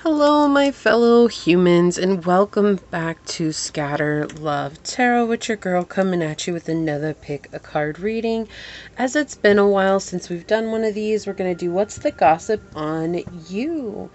Hello, my fellow humans, and welcome back to Scatter Love Tarot with your girl coming at you with another pick a card reading. As it's been a while since we've done one of these, we're going to do What's the Gossip on You?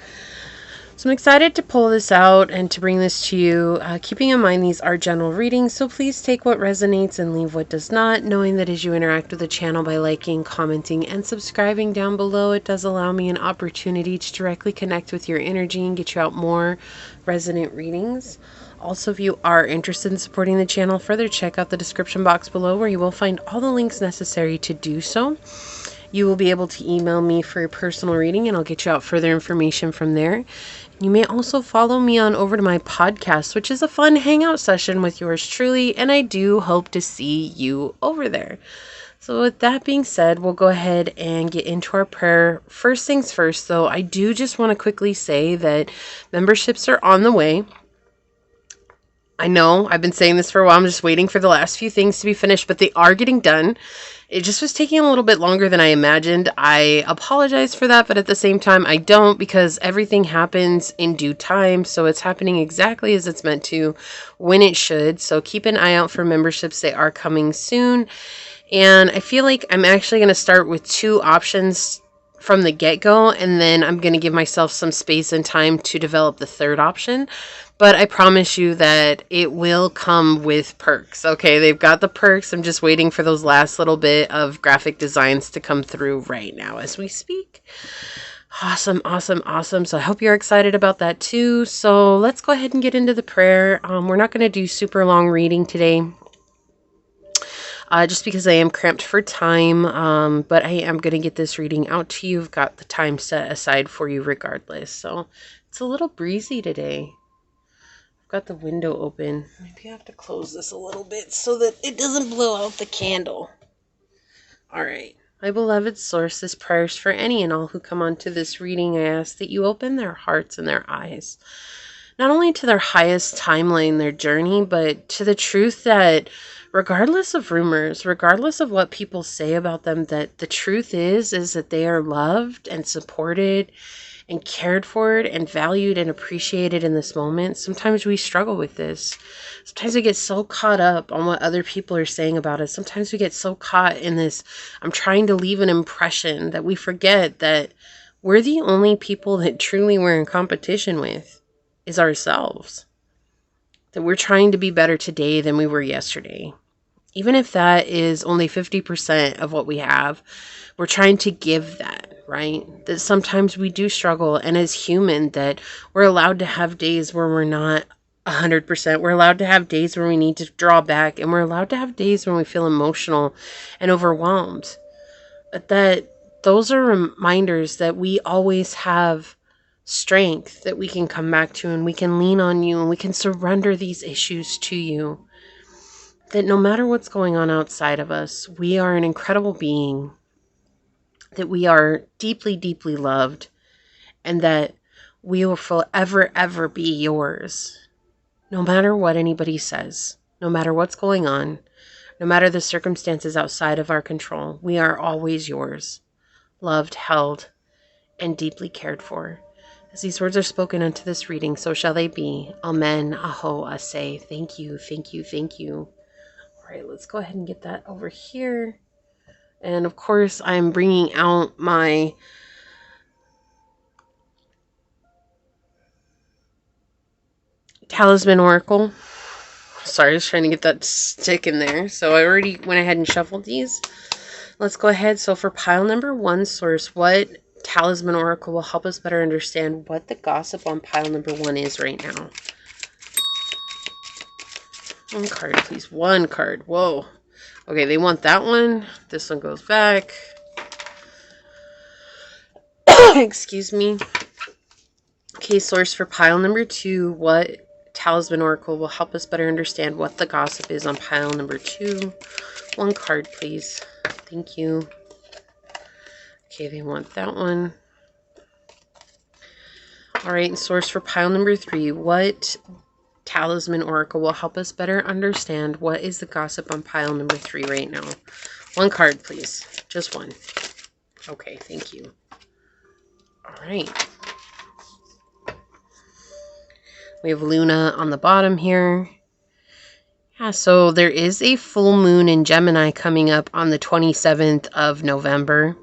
So I'm excited to pull this out and to bring this to you, keeping in mind these are general readings, so please take what resonates and leave what does not, knowing that as you interact with the channel by liking, commenting, and subscribing down below, it does allow me an opportunity to directly connect with your energy and get you out more resonant readings. Also, if you are interested in supporting the channel further, check out the description box below where you will find all the links necessary to do so. You will be able to email me for a personal reading and I'll get you out further information from there. You may also follow me on over to my podcast, which is a fun hangout session with yours truly, and I do hope to see you over there. So with that being said, we'll go ahead and get into our prayer. First things first, though, I do just want to quickly say that memberships are on the way. I know I've been saying this for a while. I'm just waiting for the last few things to be finished, but they are getting done. It just was taking a little bit longer than I imagined. I apologize for that, but at the same time, I don't, because everything happens in due time. So it's happening exactly as it's meant to, when it should. So keep an eye out for memberships. They are coming soon. And I feel like I'm actually going to start with 2 options from the get-go, and then I'm going to give myself some space and time to develop the 3rd option. But I promise you that it will come with perks. Okay, they've got the perks. I'm just waiting for those last little bit of graphic designs to come through right now as we speak. Awesome, awesome, awesome. So I hope you're excited about that too. So let's go ahead and get into the prayer. We're not going to do super long reading today. Just because I am cramped for time, but I am going to get this reading out to you. I've got the time set aside for you regardless. So it's a little breezy today. I've got the window open. Maybe I have to close this a little bit so that it doesn't blow out the candle. All right. My beloved source, this prayer is for any and all who come onto this reading. I ask that you open their hearts and their eyes, not only to their highest timeline, their journey, but to the truth that regardless of rumors, regardless of what people say about them, that the truth is that they are loved and supported and cared for and valued and appreciated in this moment. Sometimes we struggle with this. Sometimes we get so caught up on what other people are saying about us. Sometimes we get so caught in this, I'm trying to leave an impression, that we forget that we're the only people that truly we're in competition with is ourselves. That we're trying to be better today than we were yesterday. Even if that is only 50% of what we have, we're trying to give that, right? That sometimes we do struggle, and as human, that we're allowed to have days where we're not 100%. We're allowed to have days where we need to draw back, and we're allowed to have days when we feel emotional and overwhelmed. But that those are reminders that we always have strength that we can come back to, and we can lean on you, and we can surrender these issues to you. That no matter what's going on outside of us, we are an incredible being, that we are deeply, deeply loved, and that we will forever, ever be yours. No matter what anybody says, no matter what's going on, no matter the circumstances outside of our control, we are always yours, loved, held, and deeply cared for. As these words are spoken unto this reading, so shall they be. Amen, aho, asay. Thank you, thank you, thank you. All right, let's go ahead and get that over here. And of course, I'm bringing out my Talisman Oracle. Sorry, I was trying to get that stick in there. So I already went ahead and shuffled these. Let's go ahead. So for pile number 1, source, what Talisman Oracle will help us better understand what the gossip on pile number 1 is right now? 1 card, please. 1 card. Whoa. Okay, they want that one. This one goes back. Excuse me. Okay, source for pile number 2. What Talisman Oracle will help us better understand what the gossip is on pile number 2? 1 card, please. Thank you. Okay, they want that one. All right, and source for pile number 3. What Talisman Oracle will help us better understand what is the gossip on pile number 3 right now? 1 card, please. Just 1. Okay, thank you. All right. We have Luna on the bottom here. Yeah, so there is a full moon in Gemini coming up on the 27th of November.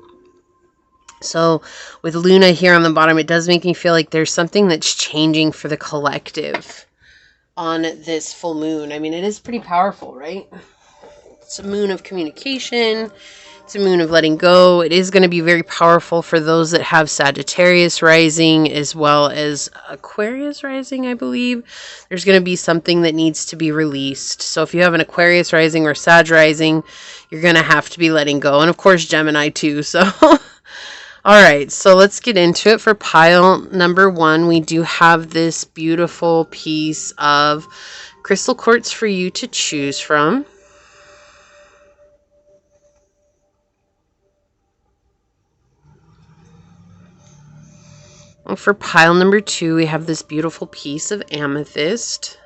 So with Luna here on the bottom, it does make me feel like there's something that's changing for the collective on this full moon. I mean, it is pretty powerful, right? It's a moon of communication. It's a moon of letting go. It is going to be very powerful for those that have Sagittarius rising as well as Aquarius rising, I believe. There's going to be something that needs to be released. So if you have an Aquarius rising or Sag rising, you're going to have to be letting go. And of course, Gemini too. So, all right. So let's get into it. For pile number 1, we do have this beautiful piece of crystal quartz for you to choose from. And for pile number 2, we have this beautiful piece of amethyst.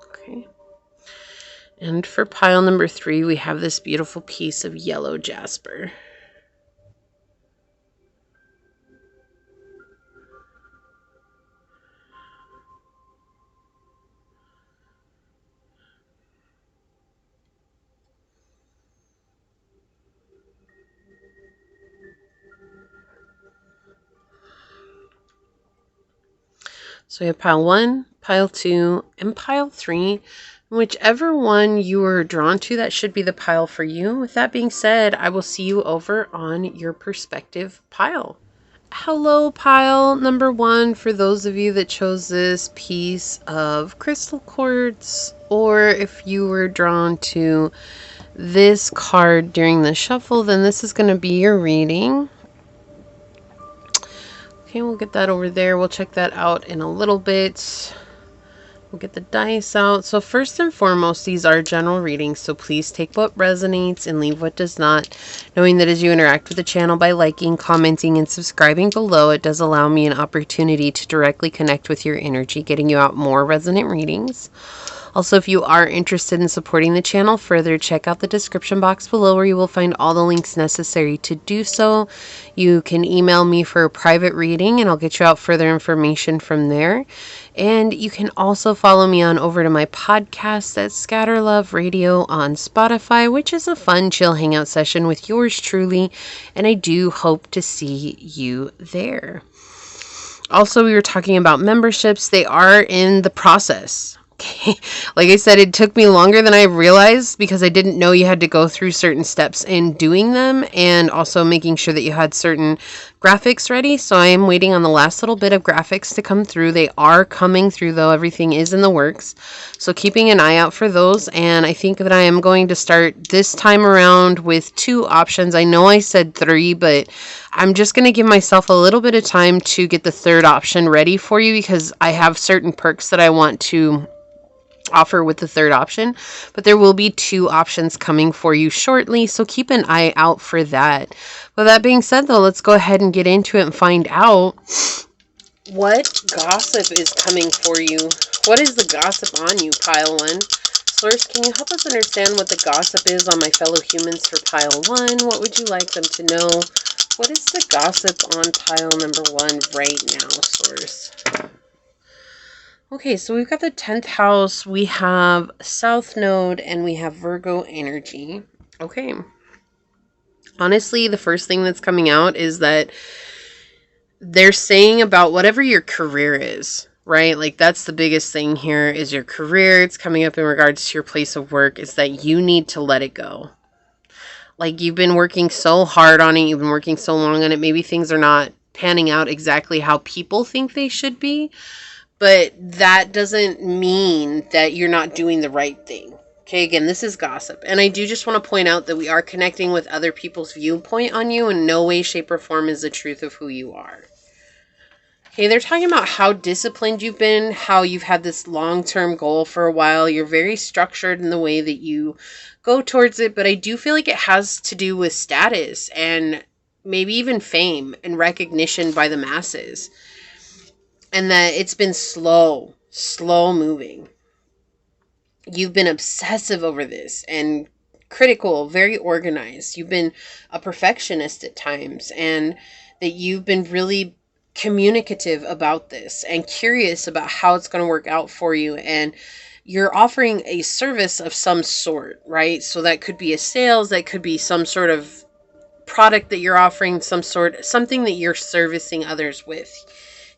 Okay. And for pile number 3, we have this beautiful piece of yellow jasper. So we have pile 1, pile 2, and pile 3. Whichever one you are drawn to, that should be the pile for you. With that being said, I will see you over on your perspective pile. Hello, pile number 1. For those of you that chose this piece of crystal quartz, or if you were drawn to this card during the shuffle, then this is going to be your reading. Okay, we'll get that over there. We'll check that out in a little bit. We'll get the dice out. So first and foremost, these are general readings, so please take what resonates and leave what does not. Knowing that as you interact with the channel by liking, commenting, and subscribing below, it does allow me an opportunity to directly connect with your energy, getting you out more resonant readings. Also, if you are interested in supporting the channel further, check out the description box below where you will find all the links necessary to do so. You can email me for a private reading and I'll get you out further information from there. And you can also follow me on over to my podcast at Scatter Love Radio on Spotify, which is a fun, chill hangout session with yours truly. And I do hope to see you there. Also, we were talking about memberships. They are in the process. Okay. Like I said, it took me longer than I realized because I didn't know you had to go through certain steps in doing them and also making sure that you had certain graphics ready. So I am waiting on the last little bit of graphics to come through. They are coming through though. Everything is in the works. So keeping an eye out for those. And I think that I am going to start this time around with 2 options. I know I said 3, but I'm just going to give myself a little bit of time to get the 3rd option ready for you because I have certain perks that I want to offer with the 3rd option, but there will be 2 options coming for you shortly, so keep an eye out for that. With that being said though, let's go ahead and get into it and find out what gossip is coming for you. What is the gossip on you, pile 1? Source, can you help us understand what the gossip is on my fellow humans for pile 1? What would you like them to know? What is the gossip on pile number 1 right now, Source? Okay, so we've got the 10th house, we have South Node, and we have Virgo energy. Okay. Honestly, the first thing that's coming out is that they're saying about whatever your career is, right? Like that's the biggest thing here is your career. It's coming up in regards to your place of work is that you need to let it go. Like you've been working so hard on it. You've been working so long on it. Maybe things are not panning out exactly how people think they should be. But that doesn't mean that you're not doing the right thing. Okay, again, this is gossip. And I do just want to point out that we are connecting with other people's viewpoint on you. In no way, shape, or form is the truth of who you are. Okay, they're talking about how disciplined you've been, how you've had this long-term goal for a while. You're very structured in the way that you go towards it. But I do feel like it has to do with status and maybe even fame and recognition by the masses. And that it's been slow moving. You've been obsessive over this and critical, very organized. You've been a perfectionist at times, and that you've been really communicative about this and curious about how it's going to work out for you. And you're offering a service of some sort, right? So that could be a sales, that could be some sort of product that you're offering, something that you're servicing others with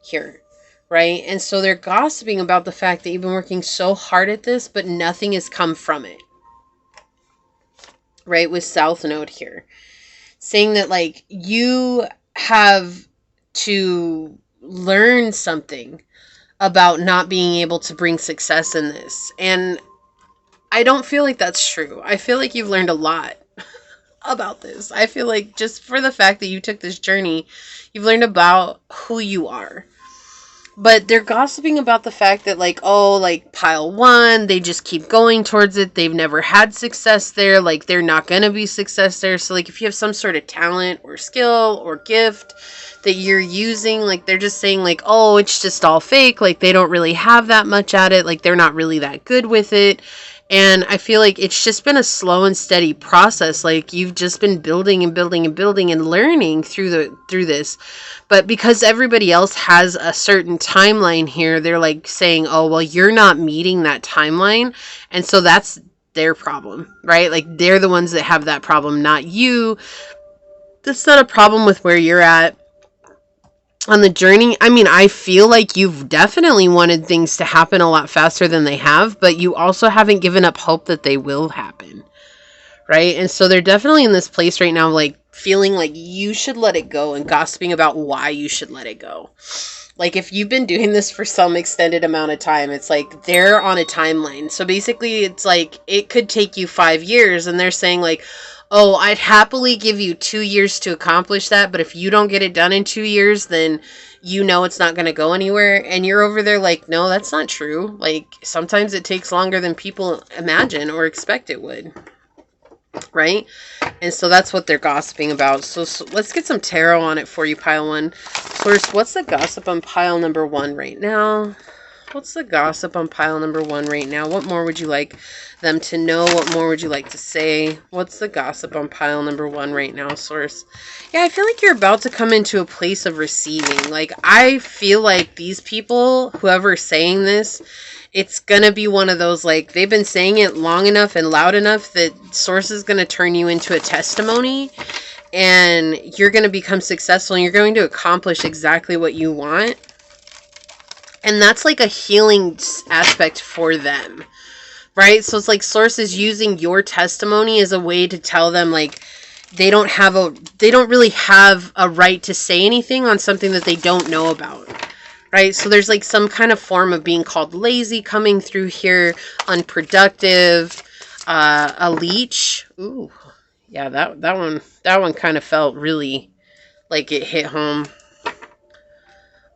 here, right? And so they're gossiping about the fact that you've been working so hard at this, but nothing has come from it, right? With South Node here, saying that like you have to learn something about not being able to bring success in this. And I don't feel like that's true. I feel like you've learned a lot about this. I feel like just for the fact that you took this journey, you've learned about who you are. But they're gossiping about the fact that like, oh, like pile one, they just keep going towards it. They've never had success there. Like they're not going to be success there. So like if you have some sort of talent or skill or gift that you're using, like they're just saying like, oh, it's just all fake. Like they don't really have that much at it. Like they're not really that good with it. And I feel like it's just been a slow and steady process. Like you've just been building and building and building and learning through this. But because everybody else has a certain timeline here, they're like saying, oh, well, you're not meeting that timeline. And so that's their problem, right? Like they're the ones that have that problem, not you. That's not a problem with where you're at on the journey. I mean, I feel like you've definitely wanted things to happen a lot faster than they have, but you also haven't given up hope that they will happen, right? And so they're definitely in this place right now, like feeling like you should let it go and gossiping about why you should let it go. Like if you've been doing this for some extended amount of time, it's like they're on a timeline. So basically it's like it could take you 5 years, and they're saying like, oh, I'd happily give you 2 years to accomplish that, but if you don't get it done in 2 years, then you know it's not going to go anywhere. And you're over there like, no, that's not true. Like sometimes it takes longer than people imagine or expect it would. Right? And so that's what they're gossiping about. So let's get some tarot on it for you, pile one. First, what's the gossip on pile number one right now? What's the gossip on pile number one right now? What more would you like them to know? What more would you like to say? What's the gossip on pile number one right now, source? Yeah, I feel like you're about to come into a place of receiving. Like, I feel like these people, whoever's saying this, it's going to be one of those, like, they've been saying it long enough and loud enough that source is going to turn you into a testimony, and you're going to become successful, and you're going to accomplish exactly what you want. And that's like a healing aspect for them, right? So it's like source is using your testimony as a way to tell them like they don't really have a right to say anything on something that they don't know about, right? So there's like some kind of form of being called lazy coming through here, unproductive, a leech. Ooh, yeah, that one kind of felt really like it hit home.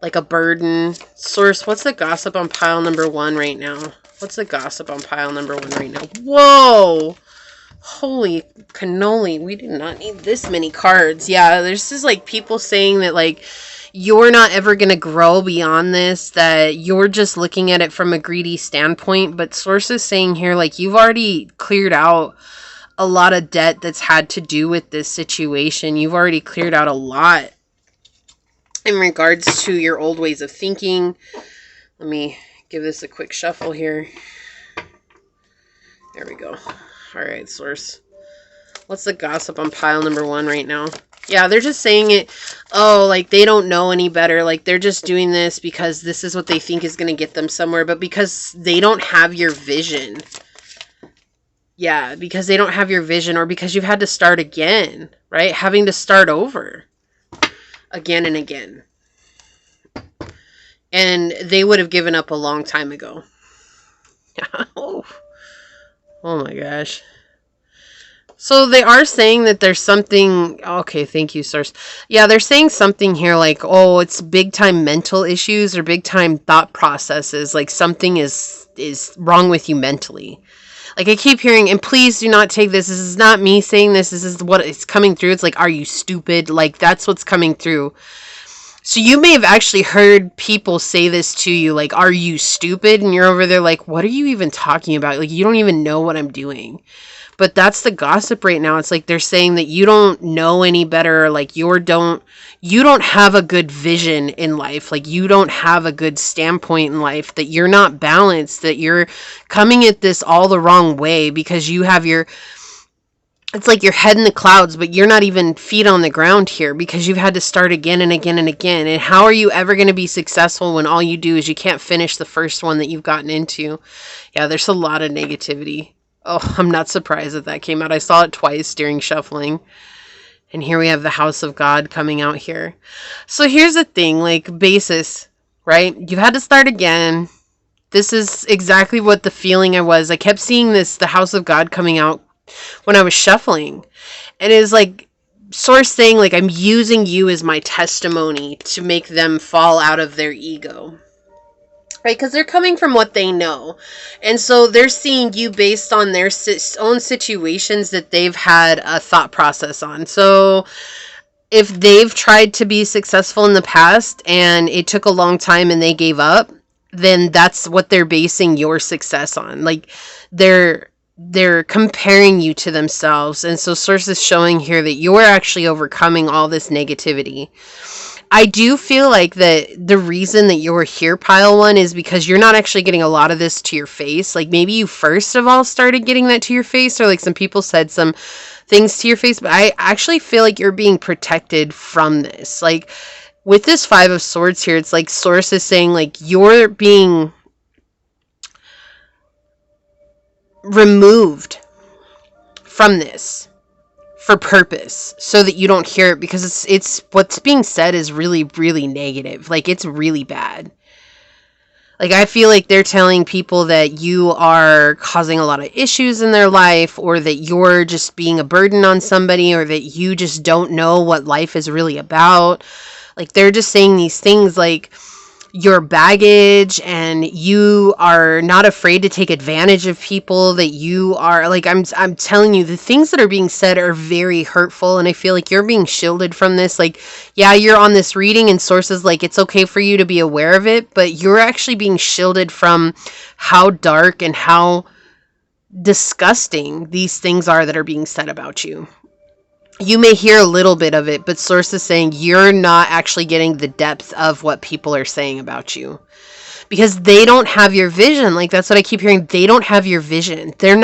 Like a burden. Source, what's the gossip on pile number one right now? What's the gossip on pile number one right now? Whoa! Holy cannoli. We do not need this many cards. Yeah, there's just like people saying that like you're not ever going to grow beyond this, that you're just looking at it from a greedy standpoint. But source is saying here like you've already cleared out a lot of debt that's had to do with this situation. You've already cleared out a lot in regards to your old ways of thinking. Let me give this a quick shuffle here. There we go. All right, source. What's the gossip on pile number one right now? Yeah, they're just saying it, oh, like they don't know any better. Like they're just doing this because this is what they think is going to get them somewhere. But because they don't have your vision. Yeah, because they don't have your vision, or because you've had to start again, right? Having to start over. Again and again. And they would have given up a long time ago. Oh my gosh. So they are saying that there's something. Okay, thank you, source. Yeah, they're saying something here like, oh, it's big time mental issues or big time thought processes. Like something is wrong with you mentally. Like I keep hearing, and please do not take this. This is not me saying this. This is what is coming through. It's like, are you stupid? Like that's what's coming through. So you may have actually heard people say this to you, like, are you stupid? And you're over there like, what are you even talking about? Like, you don't even know what I'm doing. But that's the gossip right now. It's like they're saying that you don't know any better, like you don't have a good vision in life, like you don't have a good standpoint in life, that you're not balanced, that you're coming at this all the wrong way because you have it's like your head in the clouds, but you're not even feet on the ground here because you've had to start again and again and again. And how are you ever going to be successful when all you do is you can't finish the first one that you've gotten into? Yeah, there's a lot of negativity. Oh, I'm not surprised that came out. I saw it twice during shuffling. And here we have the House of God coming out here. So here's the thing, like basis, right? You've had to start again. This is exactly what the feeling I was. I kept seeing the House of God coming out when I was shuffling. And it was like source saying, like, I'm using you as my testimony to make them fall out of their ego. Right, because they're coming from what they know. And so they're seeing you based on their own situations that they've had a thought process on. So if they've tried to be successful in the past and it took a long time and they gave up, then that's what they're basing your success on. Like they're comparing you to themselves. And so source is showing here that you're actually overcoming all this negativity. I do feel like the reason that you're here, pile one, is because you're not actually getting a lot of this to your face. Like maybe you first of all started getting that to your face, or like some people said some things to your face, but I actually feel like you're being protected from this. Like with this 5 of Swords here, it's like source is saying like you're being removed from this for purpose so that you don't hear it, because it's what's being said is really, really negative. Like it's really bad. Like I feel like they're telling people that you are causing a lot of issues in their life, or that you're just being a burden on somebody, or that you just don't know what life is really about. Like they're just saying these things like your baggage, and you are not afraid to take advantage of people, that you are like, I'm telling you, the things that are being said are very hurtful, and I feel like you're being shielded from this. Like, yeah, you're on this reading and sources like it's okay for you to be aware of it, but you're actually being shielded from how dark and how disgusting these things are that are being said about you. You may hear a little bit of it, but source is saying you're not actually getting the depth of what people are saying about you, because they don't have your vision. Like that's what I keep hearing. They don't have your vision. They're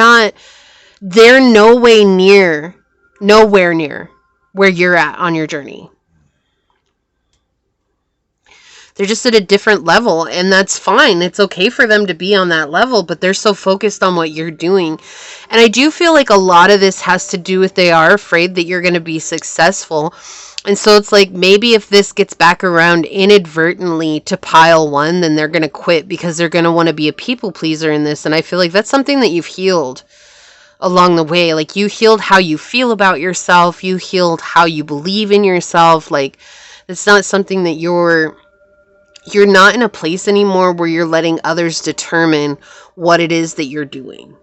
nowhere near where you're at on your journey. They're just at a different level, and that's fine. It's okay for them to be on that level, but they're so focused on what you're doing. And I do feel like a lot of this has to do with they are afraid that you're going to be successful. And so it's like maybe if this gets back around inadvertently to pile one, then they're going to quit because they're going to want to be a people pleaser in this. And I feel like that's something that you've healed along the way. Like you healed how you feel about yourself. You healed how you believe in yourself. Like it's not something that you're not in a place anymore where you're letting others determine what it is that you're doing.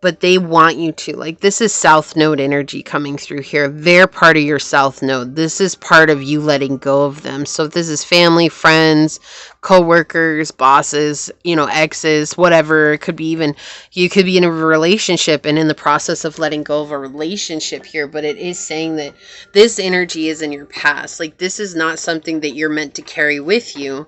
But they want you to. Like this is South Node energy coming through here. They're part of your South Node. This is part of you letting go of them. So if this is family, friends, co-workers, bosses, exes, whatever. It could be even, you could be in a relationship and in the process of letting go of a relationship here. But it is saying that this energy is in your past. Like this is not something that you're meant to carry with you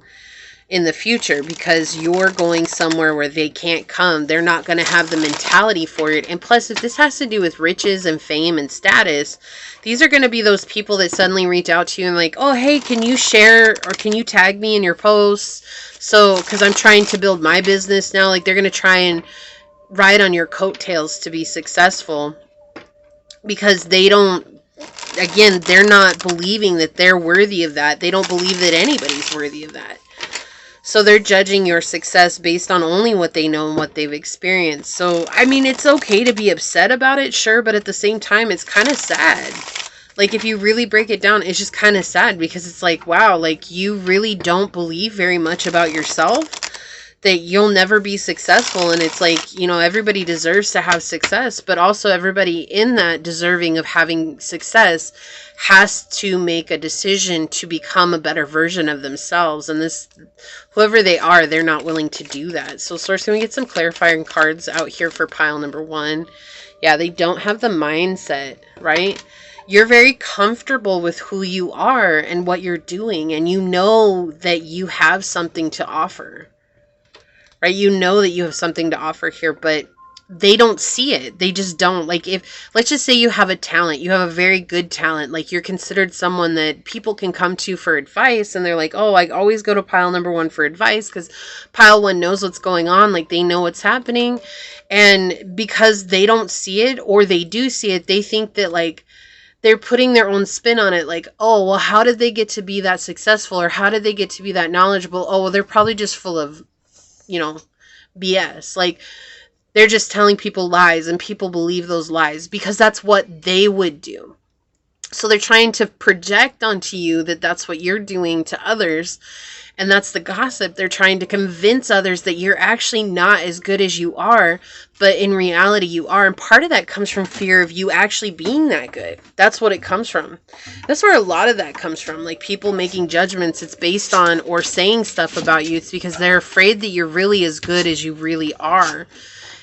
in the future, because you're going somewhere where they can't come. They're not going to have the mentality for it. And plus, if this has to do with riches and fame and status, these are going to be those people that suddenly reach out to you and like, oh, hey, can you share or can you tag me in your posts? So, because I'm trying to build my business now, like they're going to try and ride on your coattails to be successful, because they're not believing that they're worthy of that. They don't believe that anybody's worthy of that. So they're judging your success based on only what they know and what they've experienced. So, I mean, it's okay to be upset about it, sure, but at the same time, it's kind of sad. Like, if you really break it down, it's just kind of sad, because it's like, wow, like, you really don't believe very much about yourself that you'll never be successful. And it's like, you know, everybody deserves to have success, but also everybody in that deserving of having success has to make a decision to become a better version of themselves. And this, whoever they are, they're not willing to do that. So Source, can we get some clarifying cards out here for pile number 1? Yeah, they don't have the mindset, right? You're very comfortable with who you are and what you're doing, and you know that you have something to offer, right? You know that you have something to offer here, but they don't see it. They just don't. Like, if, let's just say you have a talent, you have a very good talent, like you're considered someone that people can come to for advice, and they're like, oh, I always go to pile number 1 for advice because pile 1 knows what's going on, like they know what's happening. And because they don't see it, or they do see it, they think that like they're putting their own spin on it, like, oh, well, how did they get to be that successful, or how did they get to be that knowledgeable? Oh, well, they're probably just full of, you know, BS. Like, they're just telling people lies, and people believe those lies because that's what they would do. So they're trying to project onto you that that's what you're doing to others. And that's the gossip. They're trying to convince others that you're actually not as good as you are, but in reality you are. And part of that comes from fear of you actually being that good. That's what it comes from. That's where a lot of that comes from. Like, people making judgments, it's based on, or saying stuff about you, it's because they're afraid that you're really as good as you really are.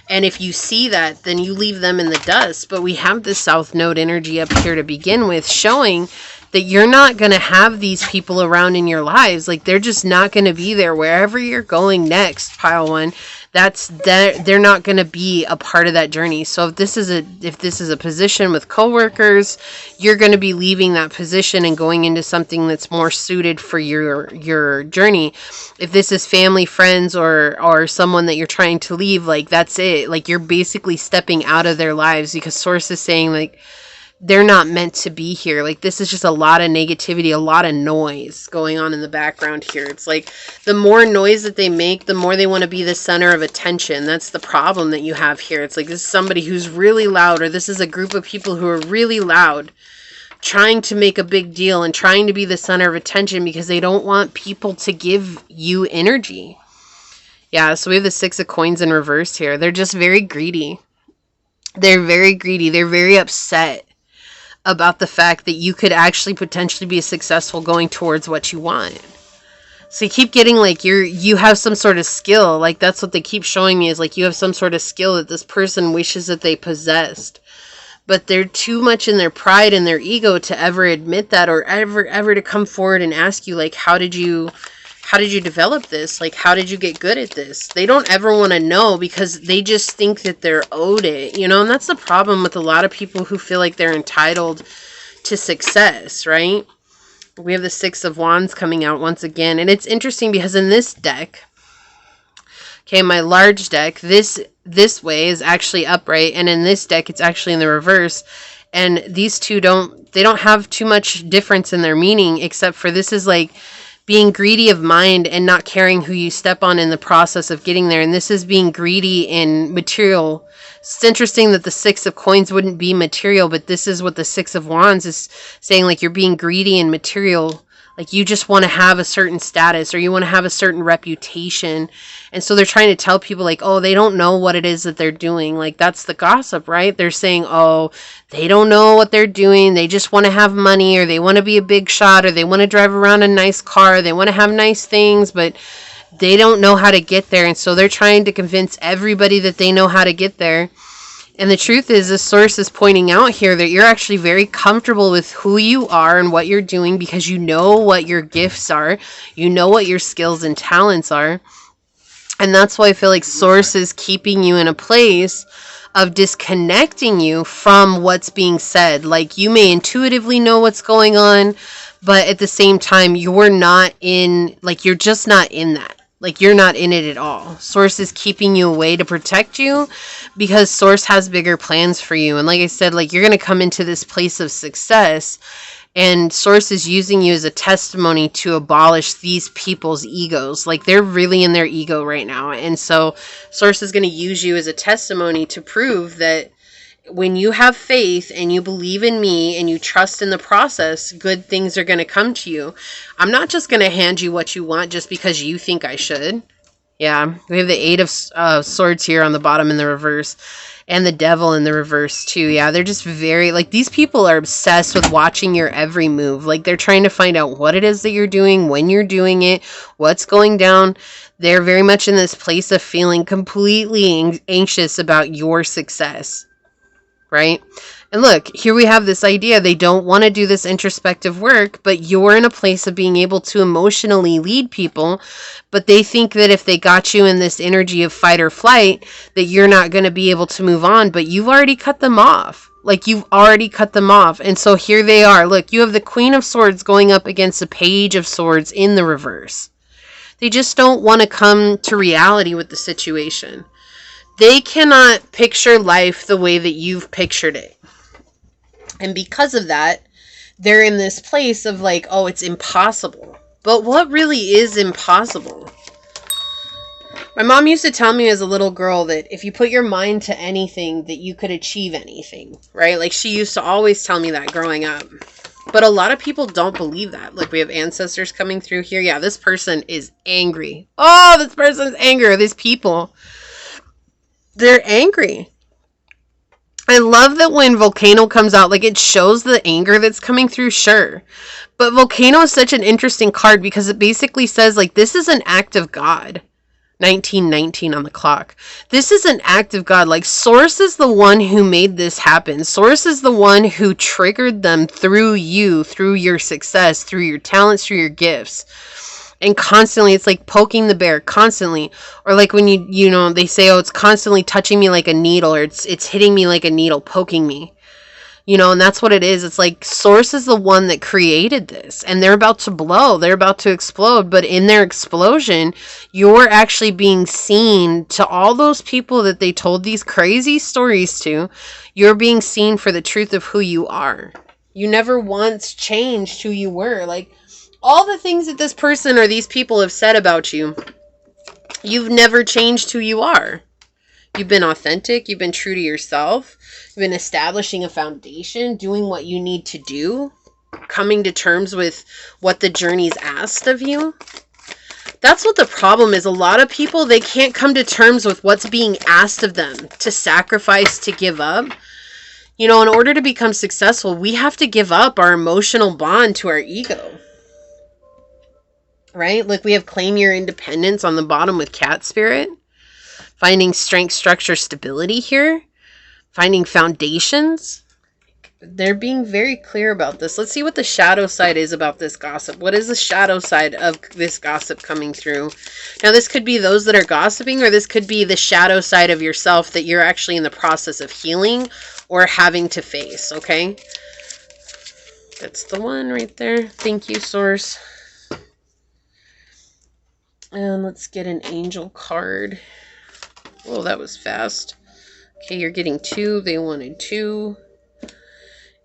And if you see that, then you leave them in the dust. But we have this South Node energy up here to begin with, showing that you're not going to have these people around in your lives. Like, they're just not going to be there wherever you're going next, pile 1. They're not going to be a part of that journey. So if this is a position with coworkers, you're going to be leaving that position and going into something that's more suited for your journey. If this is family, friends, or someone that you're trying to leave, like, that's it. Like, you're basically stepping out of their lives, because Source is saying, like, they're not meant to be here. Like, this is just a lot of negativity, a lot of noise going on in the background here. It's like, the more noise that they make, the more they want to be the center of attention. That's the problem that you have here. It's like, this is somebody who's really loud, or this is a group of people who are really loud, trying to make a big deal and trying to be the center of attention because they don't want people to give you energy. Yeah, so we have the 6 of Coins in reverse here. They're just very greedy. They're very greedy. They're very upset about the fact that you could actually potentially be successful going towards what you want. So you keep getting like you have some sort of skill. Like, that's what they keep showing me, is like you have some sort of skill that this person wishes that they possessed. But they're too much in their pride and their ego to ever admit that, or ever to come forward and ask you, like, how did you develop this? Like, how did you get good at this? They don't ever want to know, because they just think that they're owed it, you know? And that's the problem with a lot of people who feel like they're entitled to success, right? We have the 6 of Wands coming out once again. And it's interesting because in this deck, okay, my large deck, this way is actually upright, and in this deck it's actually in the reverse. And these two don't have too much difference in their meaning, except for this is like being greedy of mind and not caring who you step on in the process of getting there. And this is being greedy in material. It's interesting that the 6 of Coins wouldn't be material, but this is what the 6 of Wands is saying. Like, you're being greedy in material. Like, you just want to have a certain status, or you want to have a certain reputation. And so they're trying to tell people, like, oh, they don't know what it is that they're doing. Like, that's the gossip, right? They're saying, oh, they don't know what they're doing. They just want to have money, or they want to be a big shot, or they want to drive around a nice car. They want to have nice things, but they don't know how to get there. And so they're trying to convince everybody that they know how to get there. And the truth is, this source is pointing out here that you're actually very comfortable with who you are and what you're doing, because you know what your gifts are. You know what your skills and talents are. And that's why I feel like source is keeping you in a place of disconnecting you from what's being said. Like, you may intuitively know what's going on, but at the same time, you're not in, like, you're just not in that. Like, you're not in it at all. Source is keeping you away to protect you, because Source has bigger plans for you. And like I said, like, you're going to come into this place of success, and Source is using you as a testimony to abolish these people's egos. Like, they're really in their ego right now. And so Source is going to use you as a testimony to prove that when you have faith and you believe in me and you trust in the process, good things are going to come to you. I'm not just going to hand you what you want just because you think I should. Yeah, we have the Eight of Swords here on the bottom in the reverse. And the Devil in the reverse, too. Yeah, they're just very... Like, these people are obsessed with watching your every move. Like, they're trying to find out what it is that you're doing, when you're doing it, what's going down. They're very much in this place of feeling completely anxious about your success. Right? And look, here we have this idea. They don't want to do this introspective work, but you're in a place of being able to emotionally lead people. But they think that if they got you in this energy of fight or flight, that you're not going to be able to move on. But you've already cut them off. Like, you've already cut them off. And so here they are. Look, you have the Queen of Swords going up against the Page of Swords in the reverse. They just don't want to come to reality with the situation. They cannot picture life the way that you've pictured it. And because of that, they're in this place of like, oh, it's impossible. But what really is impossible? My mom used to tell me as a little girl that if you put your mind to anything, that you could achieve anything, right? Like, she used to always tell me that growing up. But a lot of people don't believe that. Like, we have ancestors coming through here. Yeah, this person is angry. Oh, this person's angry. These people, they're angry. I love that when Volcano comes out, like, it shows the anger that's coming through, sure. But Volcano is such an interesting card because it basically says, like, this is an act of God. 1919 on the clock. This is an act of God. Like, Source is the one who made this happen. Source is the one who triggered them through you, through your success, through your talents, through your gifts. And constantly, it's like poking the bear, constantly. Or like when you know, they say, oh, it's constantly touching me like a needle, or it's hitting me like a needle, poking me. You know, and that's what it is. It's like Source is the one that created this. And they're about to blow. They're about to explode. But in their explosion, you're actually being seen to all those people that they told these crazy stories to. You're being seen for the truth of who you are. You never once changed who you were. Like, all the things that this person or these people have said about you, you've never changed who you are. You've been authentic. You've been true to yourself. You've been establishing a foundation, doing what you need to do, coming to terms with what the journey's asked of you. That's what the problem is. A lot of people, they can't come to terms with what's being asked of them, to sacrifice, to give up. You know, in order to become successful, we have to give up our emotional bond to our ego. Right? Like, we have Claim Your Independence on the bottom with Cat Spirit. Finding strength, structure, stability here. Finding foundations. They're being very clear about this. Let's see what the shadow side is about this gossip. What is the shadow side of this gossip coming through? Now, this could be those that are gossiping, or this could be the shadow side of yourself that you're actually in the process of healing or having to face, okay? That's the one right there. Thank you, Source. And let's get an angel card. Oh, that was fast. Okay, you're getting 2. They wanted 2.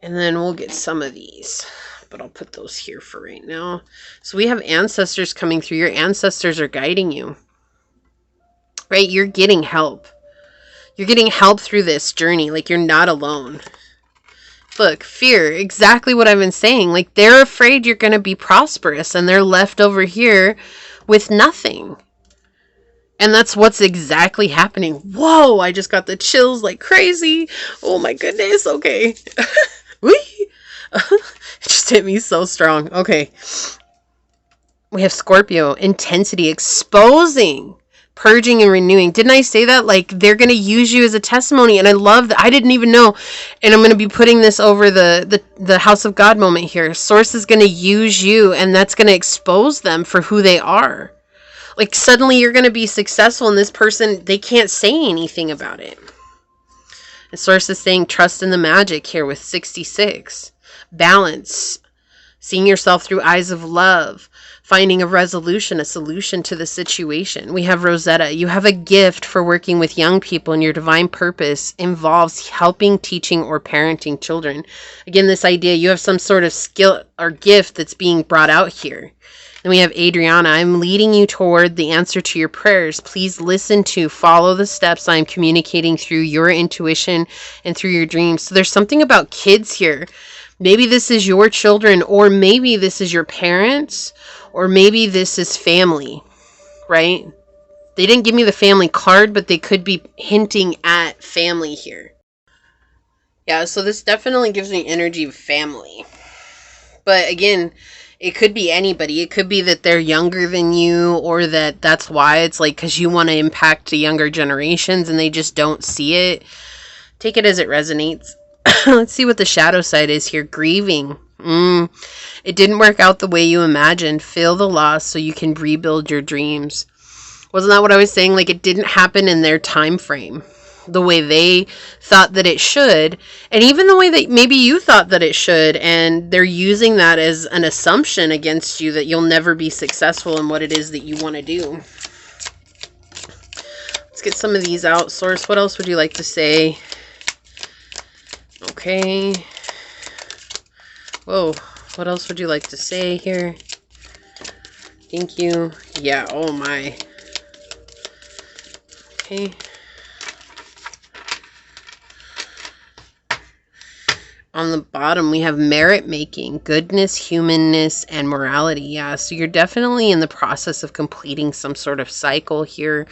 And then we'll get some of these. But I'll put those here for right now. So we have ancestors coming through. Your ancestors are guiding you. Right? You're getting help. You're getting help through this journey. Like, you're not alone. Look, fear. Exactly what I've been saying. Like, they're afraid you're going to be prosperous. And they're left over here with nothing. And that's what's exactly happening. Whoa, I just got the chills like crazy. Oh my goodness. Okay. Whee! It just hit me so strong. Okay. We have Scorpio. Intensity. Exposing. Purging and renewing. Didn't I say that? Like, they're going to use you as a testimony. And I love that. I didn't even know. And I'm going to be putting this over the House of God moment here. Source is going to use you, and that's going to expose them for who they are. Like, suddenly you're going to be successful, and this person, they can't say anything about it. And Source is saying trust in the magic here with 66. Balance. Seeing yourself through eyes of love. Finding a resolution, a solution to the situation. We have Rosetta. You have a gift for working with young people, and your divine purpose involves helping, teaching, or parenting children. Again, this idea, you have some sort of skill or gift that's being brought out here. Then we have Adriana. I'm leading you toward the answer to your prayers. Please follow the steps I'm communicating through your intuition and through your dreams. So there's something about kids here. Maybe this is your children, or maybe this is your parents, or maybe this is family, right? They didn't give me the family card, but they could be hinting at family here. Yeah, so this definitely gives me energy of family. But again, it could be anybody. It could be that they're younger than you, or that's why it's like because you want to impact the younger generations and they just don't see it. Take it as it resonates. Let's see what the shadow side is here. Grieving. It didn't work out the way you imagined. Feel the loss so you can rebuild your dreams. Wasn't that what I was saying? Like, it didn't happen in their time frame, the way they thought that it should, and even the way that maybe you thought that it should, and they're using that as an assumption against you that you'll never be successful in what it is that you want to do. Let's get some of these out. Source, what else would you like to say? Okay. Whoa, what else would you like to say here? Thank you. Yeah, oh my. Okay. On the bottom, we have merit making, goodness, humanness, and morality. Yeah, so you're definitely in the process of completing some sort of cycle here.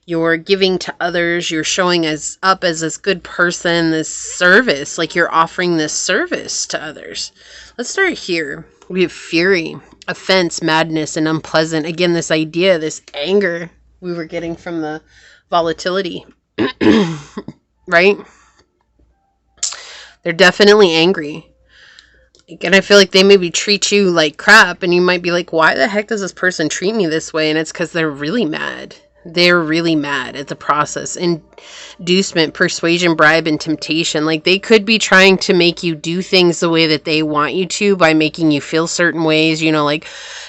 You're giving to others. You're showing up as this good person, this service, like you're offering this service to others. Let's start here. We have fury, offense, madness, and unpleasant. Again, this idea, this anger we were getting from the volatility, right? They're definitely angry. And I feel like they maybe treat you like crap, and you might be like, why the heck does this person treat me this way? And it's because they're really mad. They're really mad at the process. Inducement, persuasion, bribe, and temptation. Like, they could be trying to make you do things the way that they want you to by making you feel certain ways, you know, like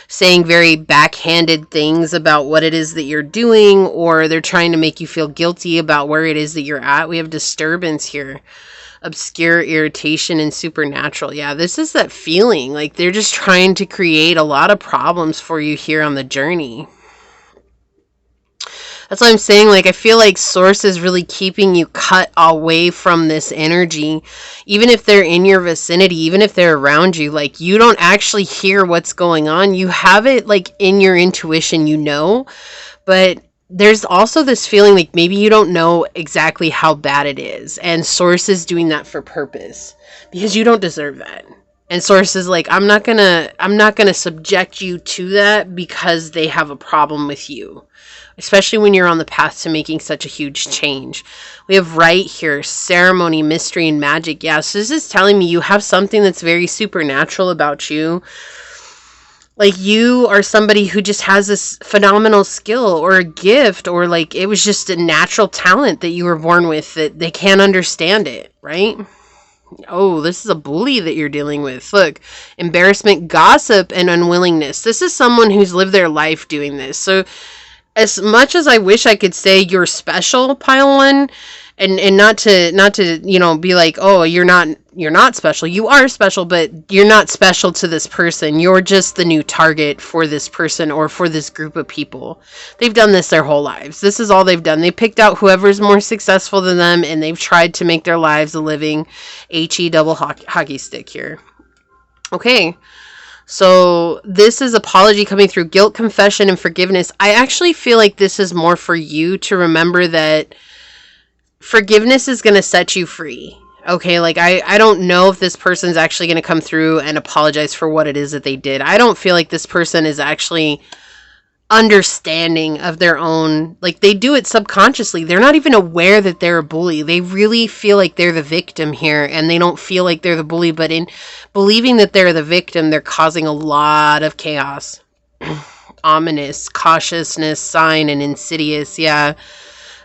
saying very backhanded things about what it is that you're doing, or they're trying to make you feel guilty about where it is that you're at. We have disturbance here. Obscure, irritation, and supernatural. Yeah, this is that feeling. Like, they're just trying to create a lot of problems for you here on the journey. That's what I'm saying. Like, I feel like Source is really keeping you cut away from this energy. Even if they're in your vicinity, even if they're around you, like, you don't actually hear what's going on. You have it, like, in your intuition, you know. But there's also this feeling like maybe you don't know exactly how bad it is. And Source is doing that for purpose. Because you don't deserve that. And Source is like, I'm not gonna subject you to that because they have a problem with you. Especially when you're on the path to making such a huge change. We have right here, ceremony, mystery, and magic. Yeah, so this is telling me you have something that's very supernatural about you. Like, you are somebody who just has this phenomenal skill or a gift, or like it was just a natural talent that you were born with that they can't understand it, right? Oh, this is a bully that you're dealing with. Look, embarrassment, gossip, and unwillingness. This is someone who's lived their life doing this. So as much as I wish I could say you're special, pile one, and not to, you know, be like, oh, you're not special. You are special, but you're not special to this person. You're just the new target for this person or for this group of people. They've done this their whole lives. This is all they've done. They picked out whoever's more successful than them, and they've tried to make their lives a living HE double hockey stick here. Okay. So this is apology coming through, guilt, confession, and forgiveness. I actually feel like this is more for you to remember that forgiveness is going to set you free. Okay, like I don't know if this person's actually going to come through and apologize for what it is that they did. I don't feel like this person is actually understanding of their own, like they do it subconsciously. They're not even aware that they're a bully. They really feel like they're the victim here, and they don't feel like they're the bully, but in believing that they're the victim, they're causing a lot of chaos. Ominous, cautiousness, sign, and insidious. Yeah.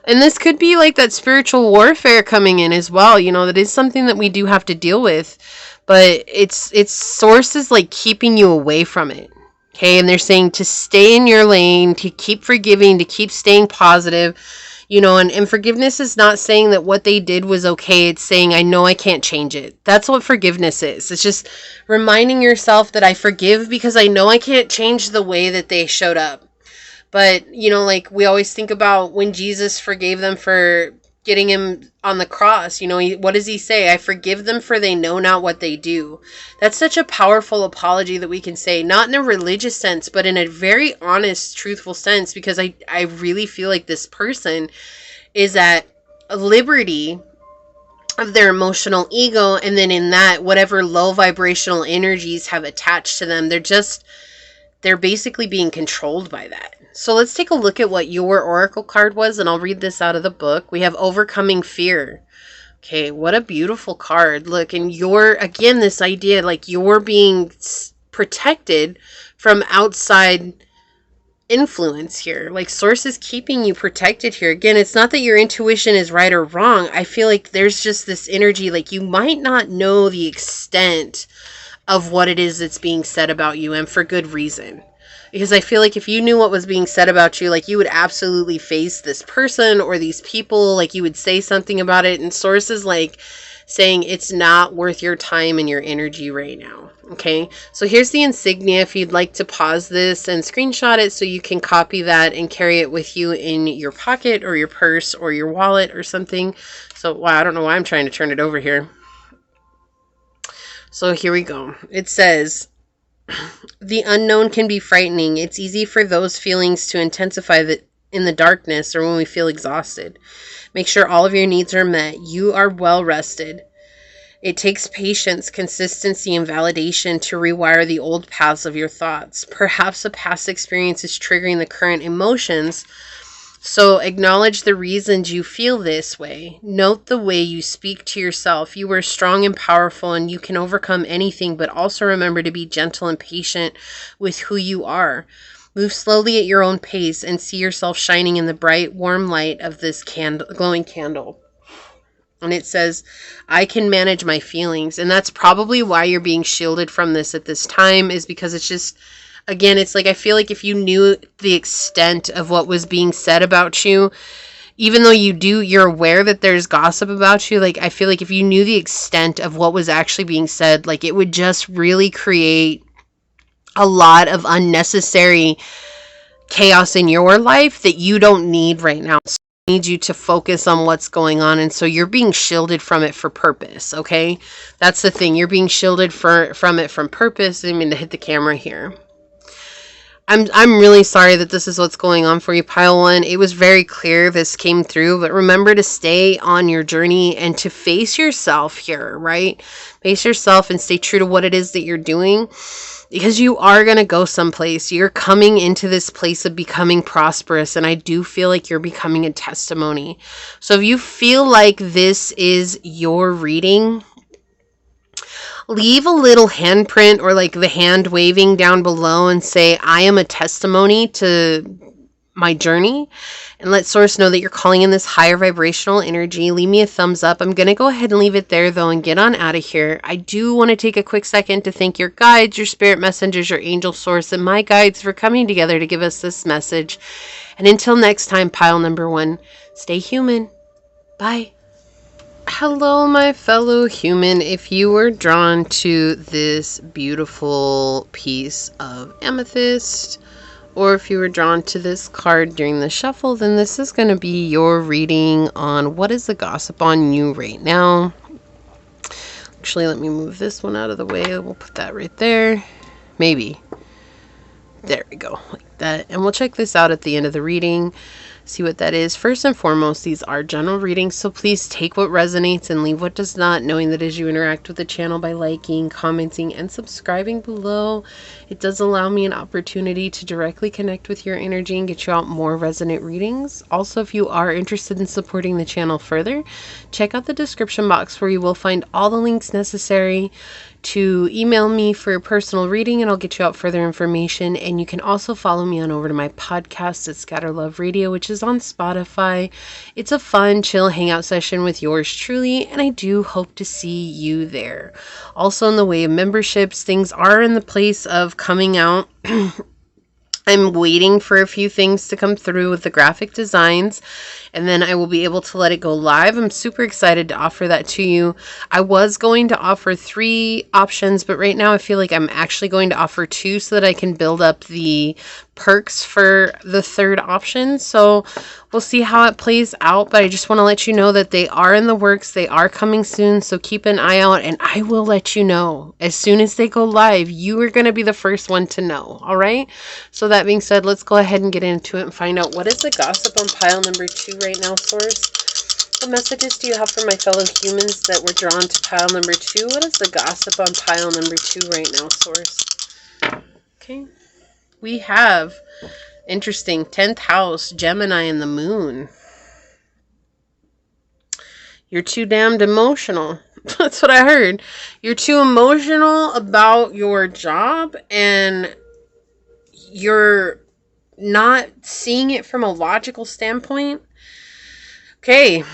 And this could be like that spiritual warfare coming in as well. You know, that is something that we do have to deal with, but it's sources like keeping you away from it. Okay, and they're saying to stay in your lane, to keep forgiving, to keep staying positive, you know, and forgiveness is not saying that what they did was okay. It's saying, I know I can't change it. That's what forgiveness is. It's just reminding yourself that I forgive because I know I can't change the way that they showed up. But, you know, like we always think about when Jesus forgave them for getting him on the cross. You know, what does he say? I forgive them for they know not what they do. That's such a powerful apology that we can say, not in a religious sense, but in a very honest, truthful sense, because I really feel like this person is at liberty of their emotional ego, and then in that, whatever low vibrational energies have attached to them, they're basically being controlled by that. So let's take a look at what your oracle card was, and I'll read this out of the book. We have overcoming fear. Okay, what a beautiful card. Look, and again, this idea like you're being protected from outside influence here. Like source is keeping you protected here. Again, it's not that your intuition is right or wrong. I feel like there's just this energy like you might not know the extent of what it is that's being said about you, and for good reason. Because I feel like if you knew what was being said about you, like you would absolutely face this person or these people, like you would say something about it, and sources like saying it's not worth your time and your energy right now. Okay, so here's the insignia if you'd like to pause this and screenshot it so you can copy that and carry it with you in your pocket or your purse or your wallet or something. So, wow, I don't know why I'm trying to turn it over here. So here we go. It says, the unknown can be frightening. It's easy for those feelings to intensify in the darkness or when we feel exhausted. Make sure all of your needs are met. You are well rested. It takes patience, consistency, and validation to rewire the old paths of your thoughts. Perhaps a past experience is triggering the current emotions, so acknowledge the reasons you feel this way. Note the way you speak to yourself. You are strong and powerful, and you can overcome anything, but also remember to be gentle and patient with who you are. Move slowly at your own pace and see yourself shining in the bright, warm light of this glowing candle. And it says, I can manage my feelings. And that's probably why you're being shielded from this at this time, is because it's just, again, it's like I feel like if you knew the extent of what was being said about you, even though you're aware that there's gossip about you, like I feel like if you knew the extent of what was actually being said, like it would just really create a lot of unnecessary chaos in your life that you don't need right now. So I need you to focus on what's going on, and so you're being shielded from it for purpose, okay? That's the thing. You're being shielded from it from purpose. I mean, to hit the camera here. I'm really sorry that this is what's going on for you, Pile 1. It was very clear this came through, but remember to stay on your journey and to face yourself here, right? Face yourself and stay true to what it is that you're doing, because you are going to go someplace. You're coming into this place of becoming prosperous, and I do feel like you're becoming a testimony. So if you feel like this is your reading, leave a little handprint or like the hand waving down below and say, I am a testimony to my journey, and let source know that you're calling in this higher vibrational energy. Leave me a thumbs up. I'm going to go ahead and leave it there though and get on out of here. I do want to take a quick second to thank your guides, your spirit messengers, your angel source, and my guides for coming together to give us this message. And until next time, pile number 1, stay human. Bye. Hello, my fellow human. If you were drawn to this beautiful piece of amethyst, or if you were drawn to this card during the shuffle, then this is going to be your reading on what is the gossip on you right now. Actually, let me move this one out of the way. We'll put that right there. Maybe. There we go. Like that. And we'll check this out at the end of the reading. See what that is. First and foremost, these are general readings, so please take what resonates and leave what does not, knowing that as you interact with the channel by liking, commenting, and subscribing below, it does allow me an opportunity to directly connect with your energy and get you out more resonant readings. Also, if you are interested in supporting the channel further, check out the description box where you will find all the links necessary to email me for a personal reading, and I'll get you out further information. And you can also follow me on over to my podcast at Scatter Love Radio, which is on Spotify. It's a fun, chill hangout session with yours truly, and I do hope to see you there. Also, in the way of memberships, things are in the place of coming out. I'm waiting for a few things to come through with the graphic designs, and then I will be able to let it go live. I'm super excited to offer that to you. I was going to offer 3 options, but right now I feel like I'm actually going to offer 2 so that I can build up the perks for the third option. So we'll see how it plays out, but I just want to let you know that they are in the works. They are coming soon, so keep an eye out, and I will let you know as soon as they go live. You are going to be the first one to know, all right? So that being said, let's go ahead and get into it and find out what is the gossip on pile number 2 right now, Source. What messages do you have for my fellow humans that were drawn to pile number 2? What is the gossip on pile number 2 right now, Source? Okay. We have, interesting, 10th house, Gemini and the moon. You're too damned emotional. That's what I heard. You're too emotional about your job, and you're not seeing it from a logical standpoint. Okay.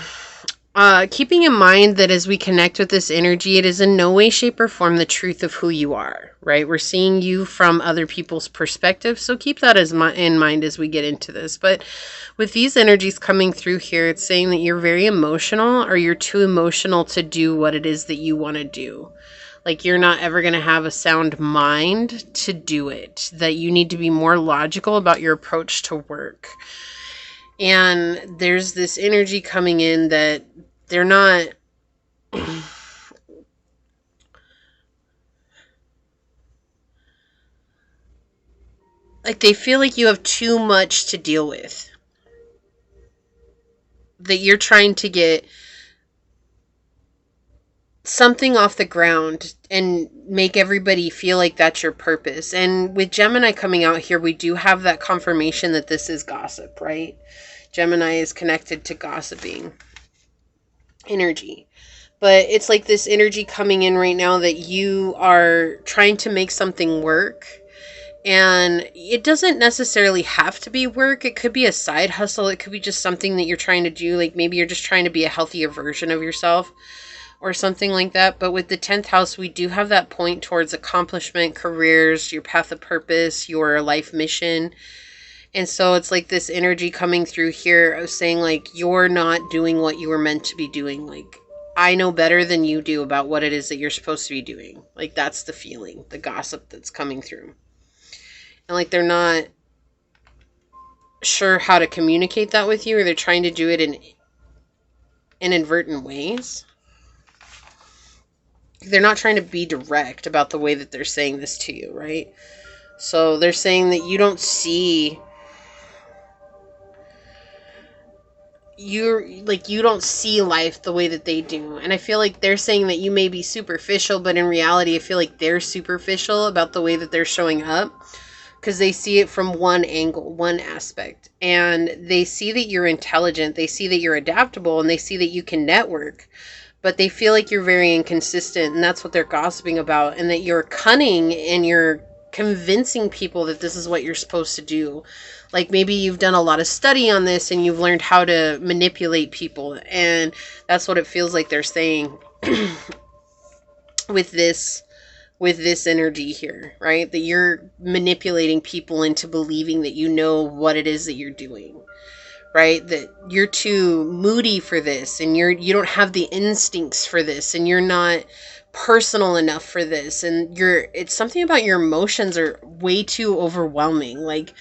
Keeping in mind that as we connect with this energy, it is in no way, shape, or form the truth of who you are, right? We're seeing you from other people's perspective, so keep that in mind as we get into this. But with these energies coming through here, it's saying that you're very emotional, or you're too emotional to do what it is that you want to do. Like, you're not ever going to have a sound mind to do it, that you need to be more logical about your approach to work. And there's this energy coming in that they're not... like, they feel like you have too much to deal with. That you're trying to get something off the ground and make everybody feel like that's your purpose. And with Gemini coming out here, we do have that confirmation that this is gossip, right? Gemini is connected to gossiping energy. But it's like this energy coming in right now that you are trying to make something work. And it doesn't necessarily have to be work. It could be a side hustle. It could be just something that you're trying to do. Like, maybe you're just trying to be a healthier version of yourself or something like that. But with the 10th house, we do have that point towards accomplishment, careers, your path of purpose, your life mission. And so it's like this energy coming through here of saying, like, you're not doing what you were meant to be doing. Like, I know better than you do about what it is that you're supposed to be doing. Like, that's the feeling, the gossip that's coming through. And like, they're not sure how to communicate that with you, or they're trying to do it in inadvertent ways. They're not trying to be direct about the way that they're saying this to you, right? So they're saying that you don't see... you don't see life the way that they do. And I feel like they're saying that you may be superficial, but in reality, I feel like they're superficial about the way that they're showing up, because they see it from one angle, one aspect. And they see that you're intelligent, they see that you're adaptable, and they see that you can network. But they feel like you're very inconsistent, and that's what they're gossiping about. And that you're cunning, and you're convincing people that this is what you're supposed to do. Like, maybe you've done a lot of study on this, and you've learned how to manipulate people. And that's what it feels like they're saying with this energy here, right? That you're manipulating people into believing that you know what it is that you're doing, right? That you're too moody for this, and you don't have the instincts for this, and you're not personal enough for this, and it's something about your emotions are way too overwhelming. Like,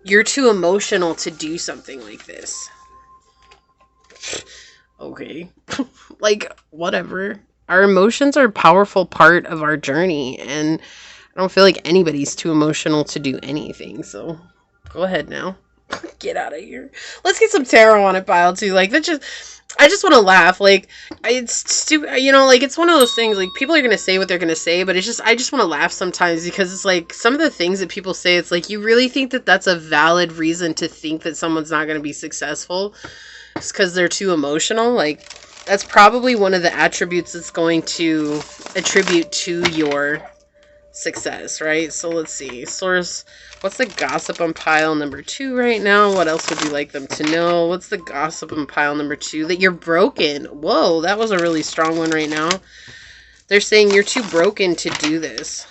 you're too emotional to do something like this. Okay. Like, whatever. Our emotions are a powerful part of our journey, and I don't feel like anybody's too emotional to do anything, so go ahead now. Get out of here. Let's get some tarot on it, pile too. Like, I just want to laugh. Like, it's stupid, you know, like, it's one of those things, like, people are going to say what they're going to say, but I just want to laugh sometimes, because it's like, some of the things that people say, it's like, you really think that that's a valid reason to think that someone's not going to be successful? It's because they're too emotional? Like, that's probably one of the attributes that's going to attribute to your success, right? So let's see. Source, what's the gossip on pile number 2 right now? What else would you like them to know? What's the gossip on pile number 2? That you're broken. Whoa, that was a really strong one right now. They're saying you're too broken to do this.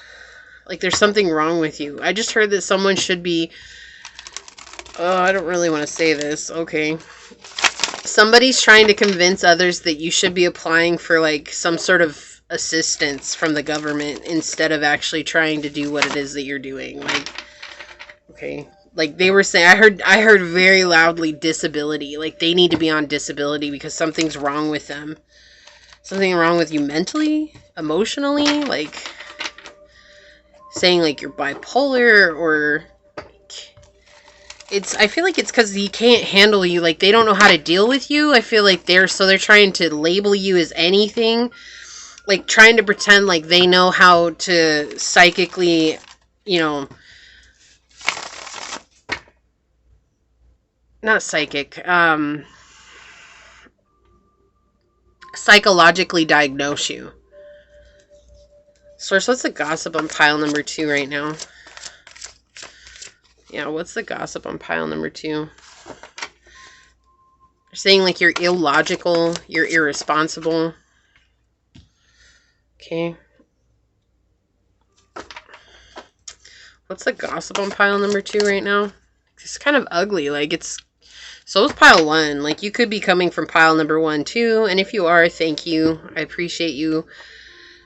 Like, there's something wrong with you. I just heard that someone should be... oh, I don't really want to say this. Okay. Somebody's trying to convince others that you should be applying for, like, some sort of assistance from the government instead of actually trying to do what it is that you're doing. Like, Okay. Like they were saying, I heard very loudly disability. Like they need to be on disability because something's wrong with them. Something wrong with you mentally, emotionally, like saying like you're bipolar or I feel like it's because he can't handle you. Like they don't know how to deal with you. I feel like they're trying to label you as anything, like trying to pretend like they know how to psychically, you know, not psychic, psychologically diagnose you. Source, what's the gossip on pile number 2 right now? Yeah, what's the gossip on pile number 2? They're saying like you're illogical, you're irresponsible. Okay. What's the gossip on pile number 2 right now? It's kind of ugly. Like it's, so is pile 1. Like you could be coming from pile number 1 too. And if you are, thank you. I appreciate you.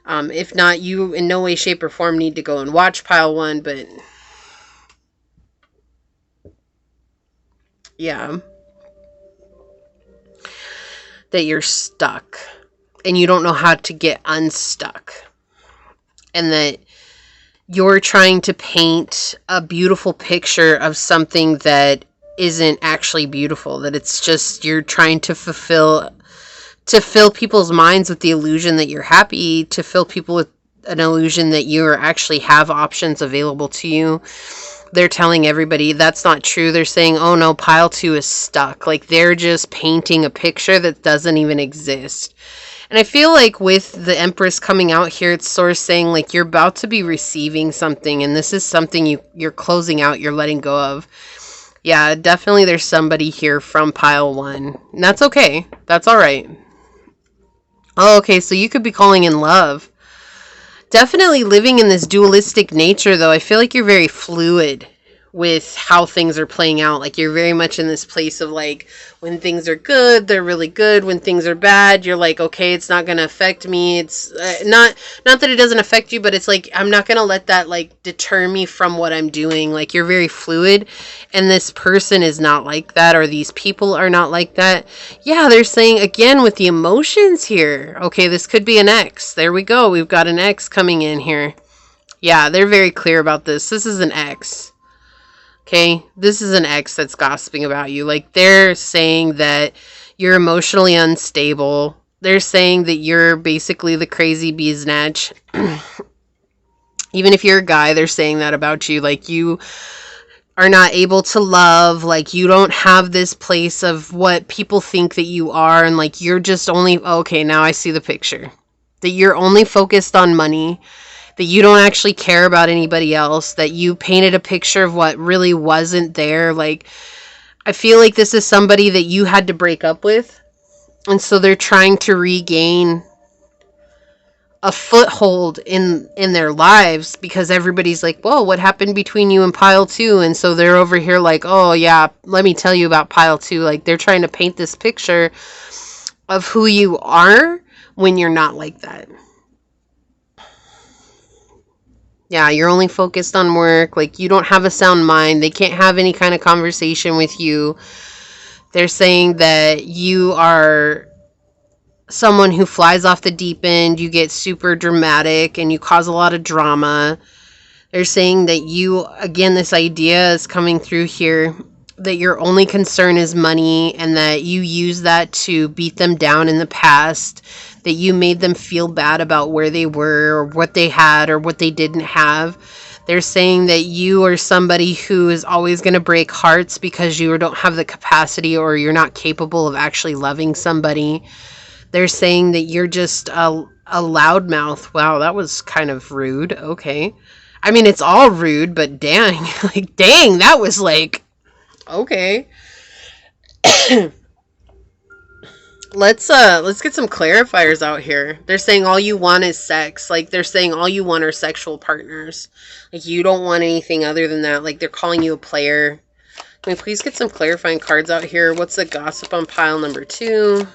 If not, you in no way, shape, or form need to go and watch pile 1, but yeah. That you're stuck and you don't know how to get unstuck. And that you're trying to paint a beautiful picture of something that isn't actually beautiful. That it's just, you're trying to fill people's minds with the illusion that you're happy, to fill people with an illusion that you actually have options available to you. They're telling everybody that's not true. They're saying, oh no, pile 2 is stuck. Like they're just painting a picture that doesn't even exist. And I feel like with the Empress coming out here, it's sort of saying like you're about to be receiving something, and this is something you're closing out, you're letting go of. Yeah, definitely there's somebody here from pile 1. And that's okay. That's all right. Oh, okay, so you could be calling in love. Definitely living in this dualistic nature, though. I feel like you're very fluid with how things are playing out. Like you're very much in this place of like, when things are good, they're really good. When things are bad, you're like, okay, it's not going to affect me. It's not that it doesn't affect you, but it's like, I'm not going to let that like deter me from what I'm doing. Like you're very fluid, and this person is not like that, or these people are not like that. Yeah, they're saying again with the emotions here. Okay, this could be an ex. There we go. We've got an ex coming in here. Yeah, they're very clear about this. This is an ex. Okay, this is an ex that's gossiping about you. Like they're saying that you're emotionally unstable. They're saying that you're basically the crazy beesnatch. Even if you're a guy, they're saying that about you. Like you are not able to love. Like you don't have this place of what people think that you are. And like you're just only, okay, now I see the picture. That you're only focused on money. That you don't actually care about anybody else, that you painted a picture of what really wasn't there. Like, I feel like this is somebody that you had to break up with. And so they're trying to regain a foothold in their lives, because everybody's like, whoa, what happened between you and pile 2? And so they're over here like, oh yeah, let me tell you about pile 2. Like they're trying to paint this picture of who you are when you're not like that. Yeah, you're only focused on work. Like, you don't have a sound mind. They can't have any kind of conversation with you. They're saying that you are someone who flies off the deep end. You get super dramatic and you cause a lot of drama. They're saying that you, again, this idea is coming through here, that your only concern is money, and that you use that to beat them down in the past, that you made them feel bad about where they were or what they had or what they didn't have. They're saying that you are somebody who is always going to break hearts because you don't have the capacity, or you're not capable of actually loving somebody. They're saying that you're just a loudmouth. Wow, that was kind of rude. Okay. I mean, it's all rude, but dang, like, dang, that was like, okay. Let's get some clarifiers out here. They're saying all you want is sex. Like they're saying all you want are sexual partners. Like you don't want anything other than that. Like they're calling you a player. Can we please get some clarifying cards out here? What's the gossip on pile number 2?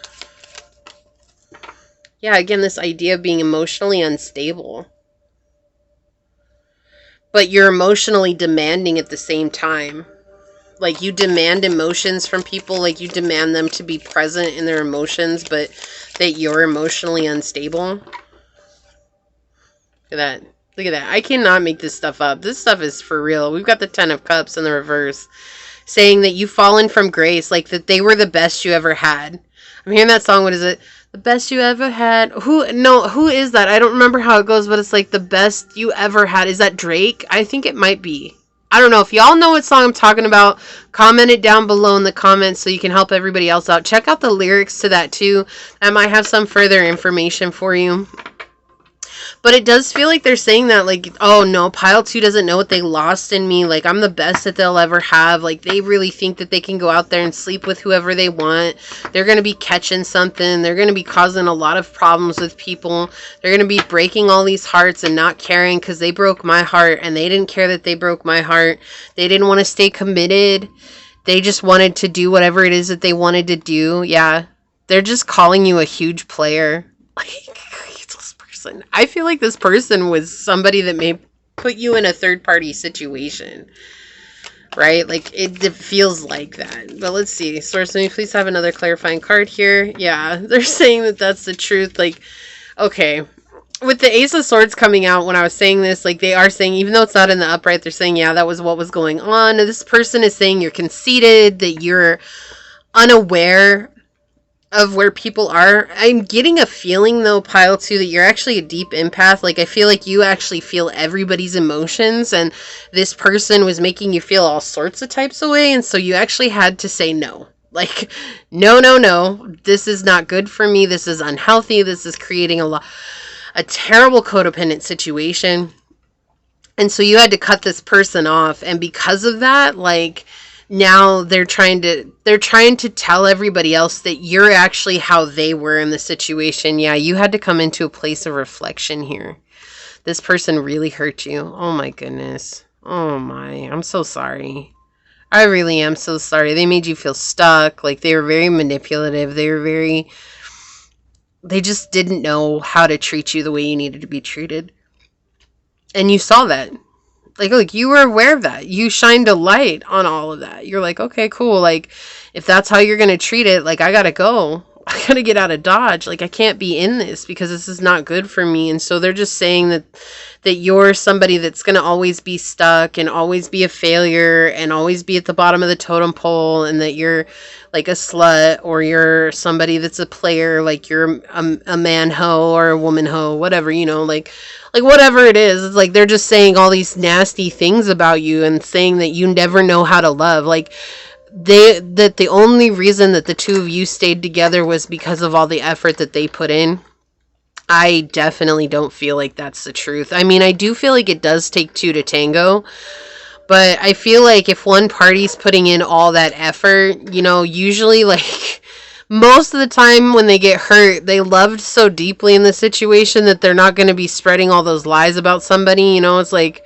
Yeah, again, this idea of being emotionally unstable. but you're emotionally demanding at the same time. Like, you demand emotions from people, like you demand them to be present in their emotions, but that you're emotionally unstable. Look at that. Look at that. I cannot make this stuff up. This stuff is for real. We've got the 10 of Cups in the reverse, saying that you've fallen from grace, like that they were the best you ever had. I'm hearing that song. What is it? The best you ever had. Who is that? I don't remember how it goes, but it's like the best you ever had. Is that Drake? I think it might be. I don't know. If y'all know what song I'm talking about, comment it down below in the comments so you can help everybody else out. Check out the lyrics to that too. I might have some further information for you. But it does feel like they're saying that, like, oh no, pile 2 doesn't know what they lost in me. Like, I'm the best that they'll ever have. Like, they really think that they can go out there and sleep with whoever they want. They're going to be catching something. They're going to be causing a lot of problems with people. They're going to be breaking all these hearts and not caring because they broke my heart and they didn't care that they broke my heart. They didn't want to stay committed. They just wanted to do whatever it is that they wanted to do. Yeah. They're just calling you a huge player. Like, I feel like this person was somebody that may put you in a third-party situation, right? Like, it feels like that. But let's see. Source, may please have another clarifying card here. Yeah, they're saying that that's the truth. Like, okay. With the Ace of Swords coming out when I was saying this, like, they are saying, even though it's not in the upright, they're saying, yeah, that was what was going on. This person is saying you're conceited, that you're unaware of where people are. I'm getting a feeling, though, pile 2, that you're actually a deep empath. Like, I feel like you actually feel everybody's emotions, and this person was making you feel all sorts of types of way, and so you actually had to say no. Like, no, this is not good for me, this is unhealthy, this is creating a terrible codependent situation. And so you had to cut this person off, and because of that, like, now they're trying to tell everybody else that you're actually how they were in the situation. Yeah, you had to come into a place of reflection here. This person really hurt you. Oh my goodness. Oh my, I'm so sorry. I really am so sorry. They made you feel stuck. Like, they were very manipulative. They just didn't know how to treat you the way you needed to be treated. And you saw that. Like, you were aware of that. You shined a light on all of that. You're like, okay, cool. Like, if that's how you're going to treat it, like, I got to go. I got to get out of Dodge. Like, I can't be in this because this is not good for me. And so they're just saying that you're somebody that's going to always be stuck and always be a failure and always be at the bottom of the totem pole, and that you're like a slut, or you're somebody that's a player, like you're a man hoe or a woman hoe, whatever, you know, like whatever it is. It's like they're just saying all these nasty things about you and saying that you never know how to love. Like, that the only reason that the two of you stayed together was because of all the effort that they put in. I definitely don't feel like that's the truth. I mean, I do feel like it does take two to tango, but I feel like if one party's putting in all that effort, you know, usually, like, most of the time when they get hurt, they loved so deeply in the situation that they're not going to be spreading all those lies about somebody, you know. It's like,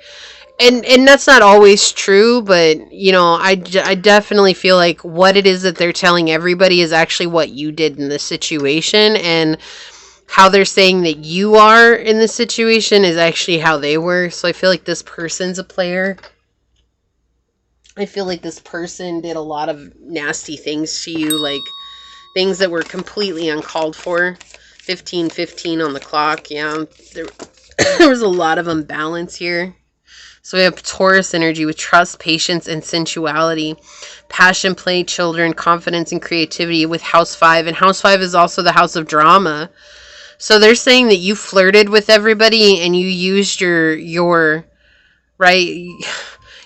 and that's not always true, but, you know, I definitely feel like what it is that they're telling everybody is actually what you did in the situation, and how they're saying that you are in the situation is actually how they were. So I feel like this person's a player. I feel like this person did a lot of nasty things to you, like things that were completely uncalled for. 15:15 on the clock. Yeah, there was a lot of imbalance here. So we have Taurus energy with trust, patience, and sensuality. Passion, play, children, confidence, and creativity with House 5. And House 5 is also the house of drama. So they're saying that you flirted with everybody and you used your right,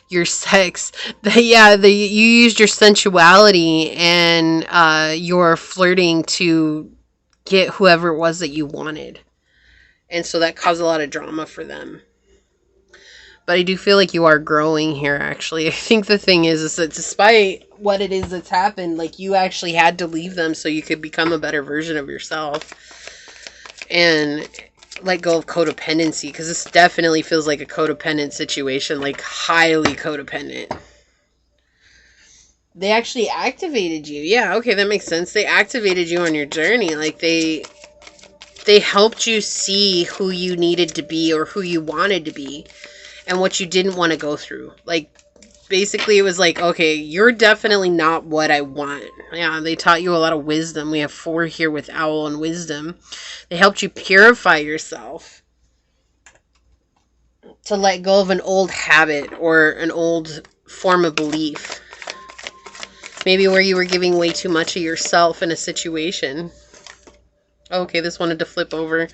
your sex. You used your sensuality and your flirting to get whoever it was that you wanted. And so that caused a lot of drama for them. But I do feel like you are growing here, actually. I think the thing is that despite what it is that's happened, like, you actually had to leave them so you could become a better version of yourself. And let go of codependency, because this definitely feels like a codependent situation, like highly codependent. They actually activated you. Yeah, okay, that makes sense. They activated you on your journey. Like, they helped you see who you needed to be or who you wanted to be. and what you didn't want to go through. Like, basically it was like, okay, you're definitely not what I want. Yeah, they taught you a lot of wisdom. We have 4 here with owl and wisdom. They helped you purify yourself, to let go of an old habit or an old form of belief. Maybe where you were giving way too much of yourself in a situation. Okay, this wanted to flip over.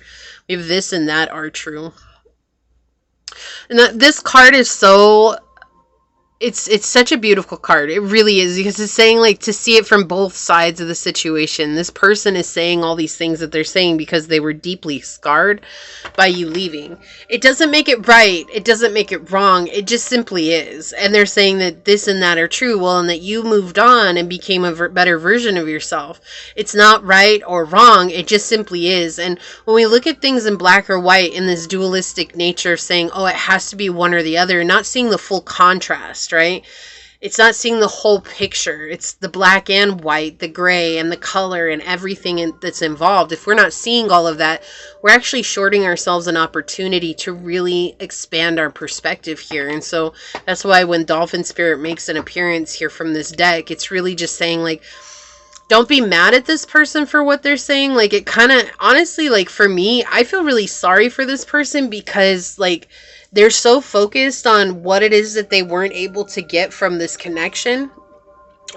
We have this and that are true. And this card is so... It's such a beautiful card. It really is, because it's saying, like, to see it from both sides of the situation. This person is saying all these things that they're saying because they were deeply scarred by you leaving. It doesn't make it right. It doesn't make it wrong. It just simply is. And they're saying that this and that are true. Well, and that you moved on and became a better version of yourself. It's not right or wrong. It just simply is. And when we look at things in black or white, in this dualistic nature of saying, oh, it has to be one or the other, not seeing the full contrast, right? It's not seeing the whole picture. It's the black and white, the gray and the color and everything that's involved. If we're not seeing all of that, we're actually shorting ourselves an opportunity to really expand our perspective here. And so that's why when Dolphin Spirit makes an appearance here from this deck, it's really just saying, like, don't be mad at this person for what they're saying. Like, it kind of, honestly, like, for me, I feel really sorry for this person, because, like, they're so focused on what it is that they weren't able to get from this connection,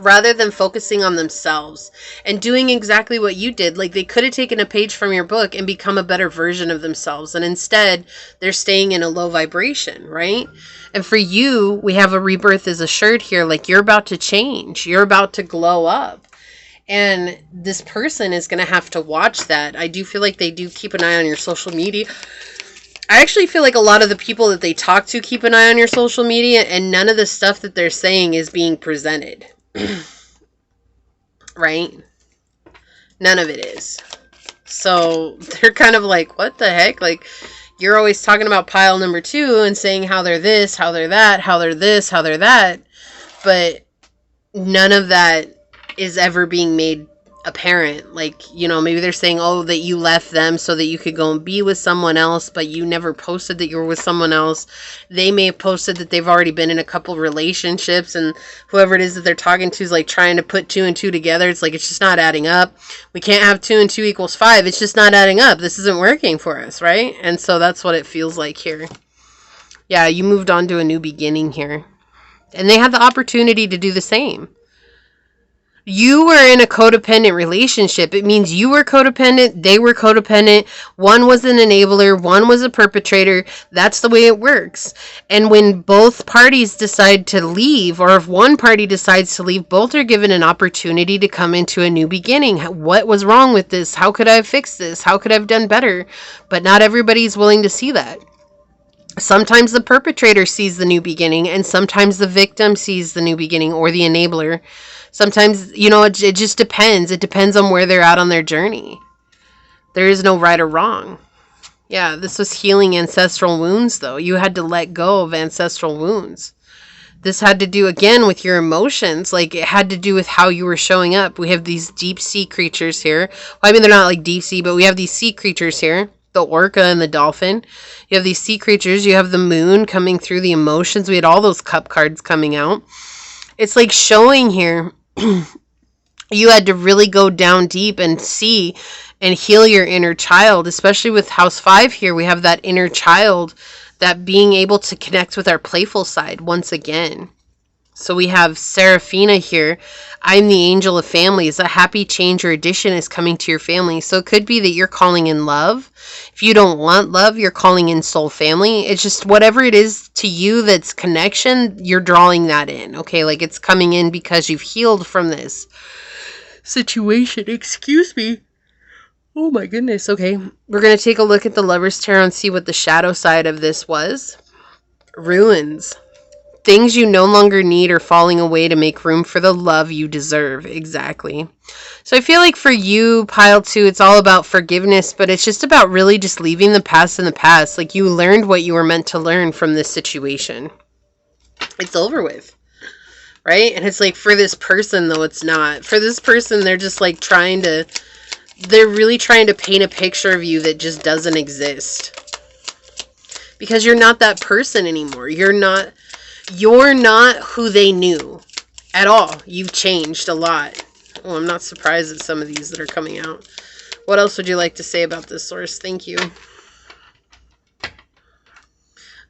rather than focusing on themselves and doing exactly what you did. Like, they could have taken a page from your book and become a better version of themselves. And instead, they're staying in a low vibration, right? And for you, we have a rebirth is assured here. Like, you're about to change. You're about to glow up. And this person is going to have to watch that. I do feel like they do keep an eye on your social media. I actually feel like a lot of the people that they talk to keep an eye on your social media, and none of the stuff that they're saying is being presented. Right? None of it is. So they're kind of like, what the heck? Like, you're always talking about pile number 2 and saying how they're this, how they're that, how they're this, how they're that. But none of that is ever being made apparent. Like, you know, maybe they're saying, oh, that you left them so that you could go and be with someone else, but you never posted that you were with someone else. They may have posted that they've already been in a couple relationships, and whoever it is that they're talking to is like trying to put 2 and 2 together. It's like, it's just not adding up. We can't have 2 and 2 equals 5. It's just not adding up. This isn't working for us, right? And so that's what it feels like here. Yeah, you moved on to a new beginning here. And they had the opportunity to do the same. You were in a codependent relationship. It means you were codependent, they were codependent. One was an enabler, one was a perpetrator. That's the way it works. And when both parties decide to leave, or if one party decides to leave, both are given an opportunity to come into a new beginning. What was wrong with this? How could I have fixed this? How could I have done better? But not everybody's willing to see that. Sometimes the perpetrator sees the new beginning, and sometimes the victim sees the new beginning, or the enabler. Sometimes, you know, it just depends. It depends on where they're at on their journey. There is no right or wrong. Yeah, this was healing ancestral wounds, though. You had to let go of ancestral wounds. This had to do, again, with your emotions. Like, it had to do with how you were showing up. We have these deep sea creatures here. Well, I mean, they're not like deep sea, but we have these sea creatures here. The orca and the dolphin. You have these sea creatures. You have the moon coming through the emotions. We had all those cup cards coming out. It's like showing here, you had to really go down deep and see and heal your inner child, especially with House 5 here. We have that inner child, that being able to connect with our playful side once again. So we have Seraphina here. I'm the angel of families. A happy change or addition is coming to your family. So it could be that you're calling in love. If you don't want love, you're calling in soul family. It's just whatever it is to you that's connection, you're drawing that in. Okay, like it's coming in because you've healed from this situation. Excuse me. Oh my goodness. Okay, we're going to take a look at the Lover's Tarot and see what the shadow side of this was. Ruins. Things you no longer need are falling away to make room for the love you deserve. Exactly. So I feel like for you, pile 2, it's all about forgiveness, but it's just about really just leaving the past in the past. Like, you learned what you were meant to learn from this situation. It's over with. Right? And it's like, for this person, though, it's not. For this person, they're just like they're really trying to paint a picture of you that just doesn't exist. because you're not that person anymore. You're not who they knew at all. You've changed a lot. Oh, I'm not surprised at some of these that are coming out. What else would you like to say about this, source? Thank you.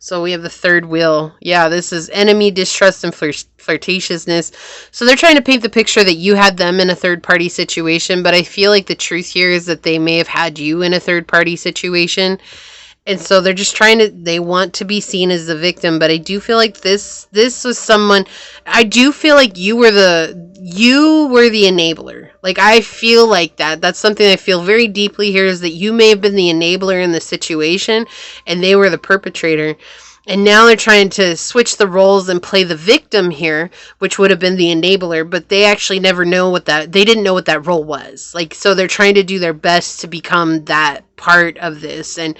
So we have the third wheel. Yeah, this is enemy, distrust, and flirtatiousness. So they're trying to paint the picture that you had them in a third-party situation, but I feel like the truth here is that they may have had you in a third-party situation. And so they're just they want to be seen as the victim, but I do feel like this was someone, I do feel like you were the enabler. Like, I feel like that's something I feel very deeply here, is that you may have been the enabler in the situation and they were the perpetrator. And now they're trying to switch the roles and play the victim here, which would have been the enabler, but they actually never they didn't know what that role was. Like, so they're trying to do their best to become that part of this. And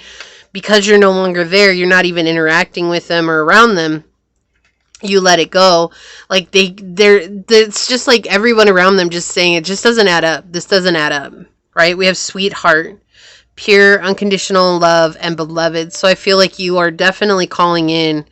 because you're no longer there, you're not even interacting with them or around them, you let it go. Like, it's just like everyone around them just saying, it just doesn't add up. This doesn't add up, right? We have sweetheart, pure, unconditional love, and beloved. So I feel like you are definitely calling in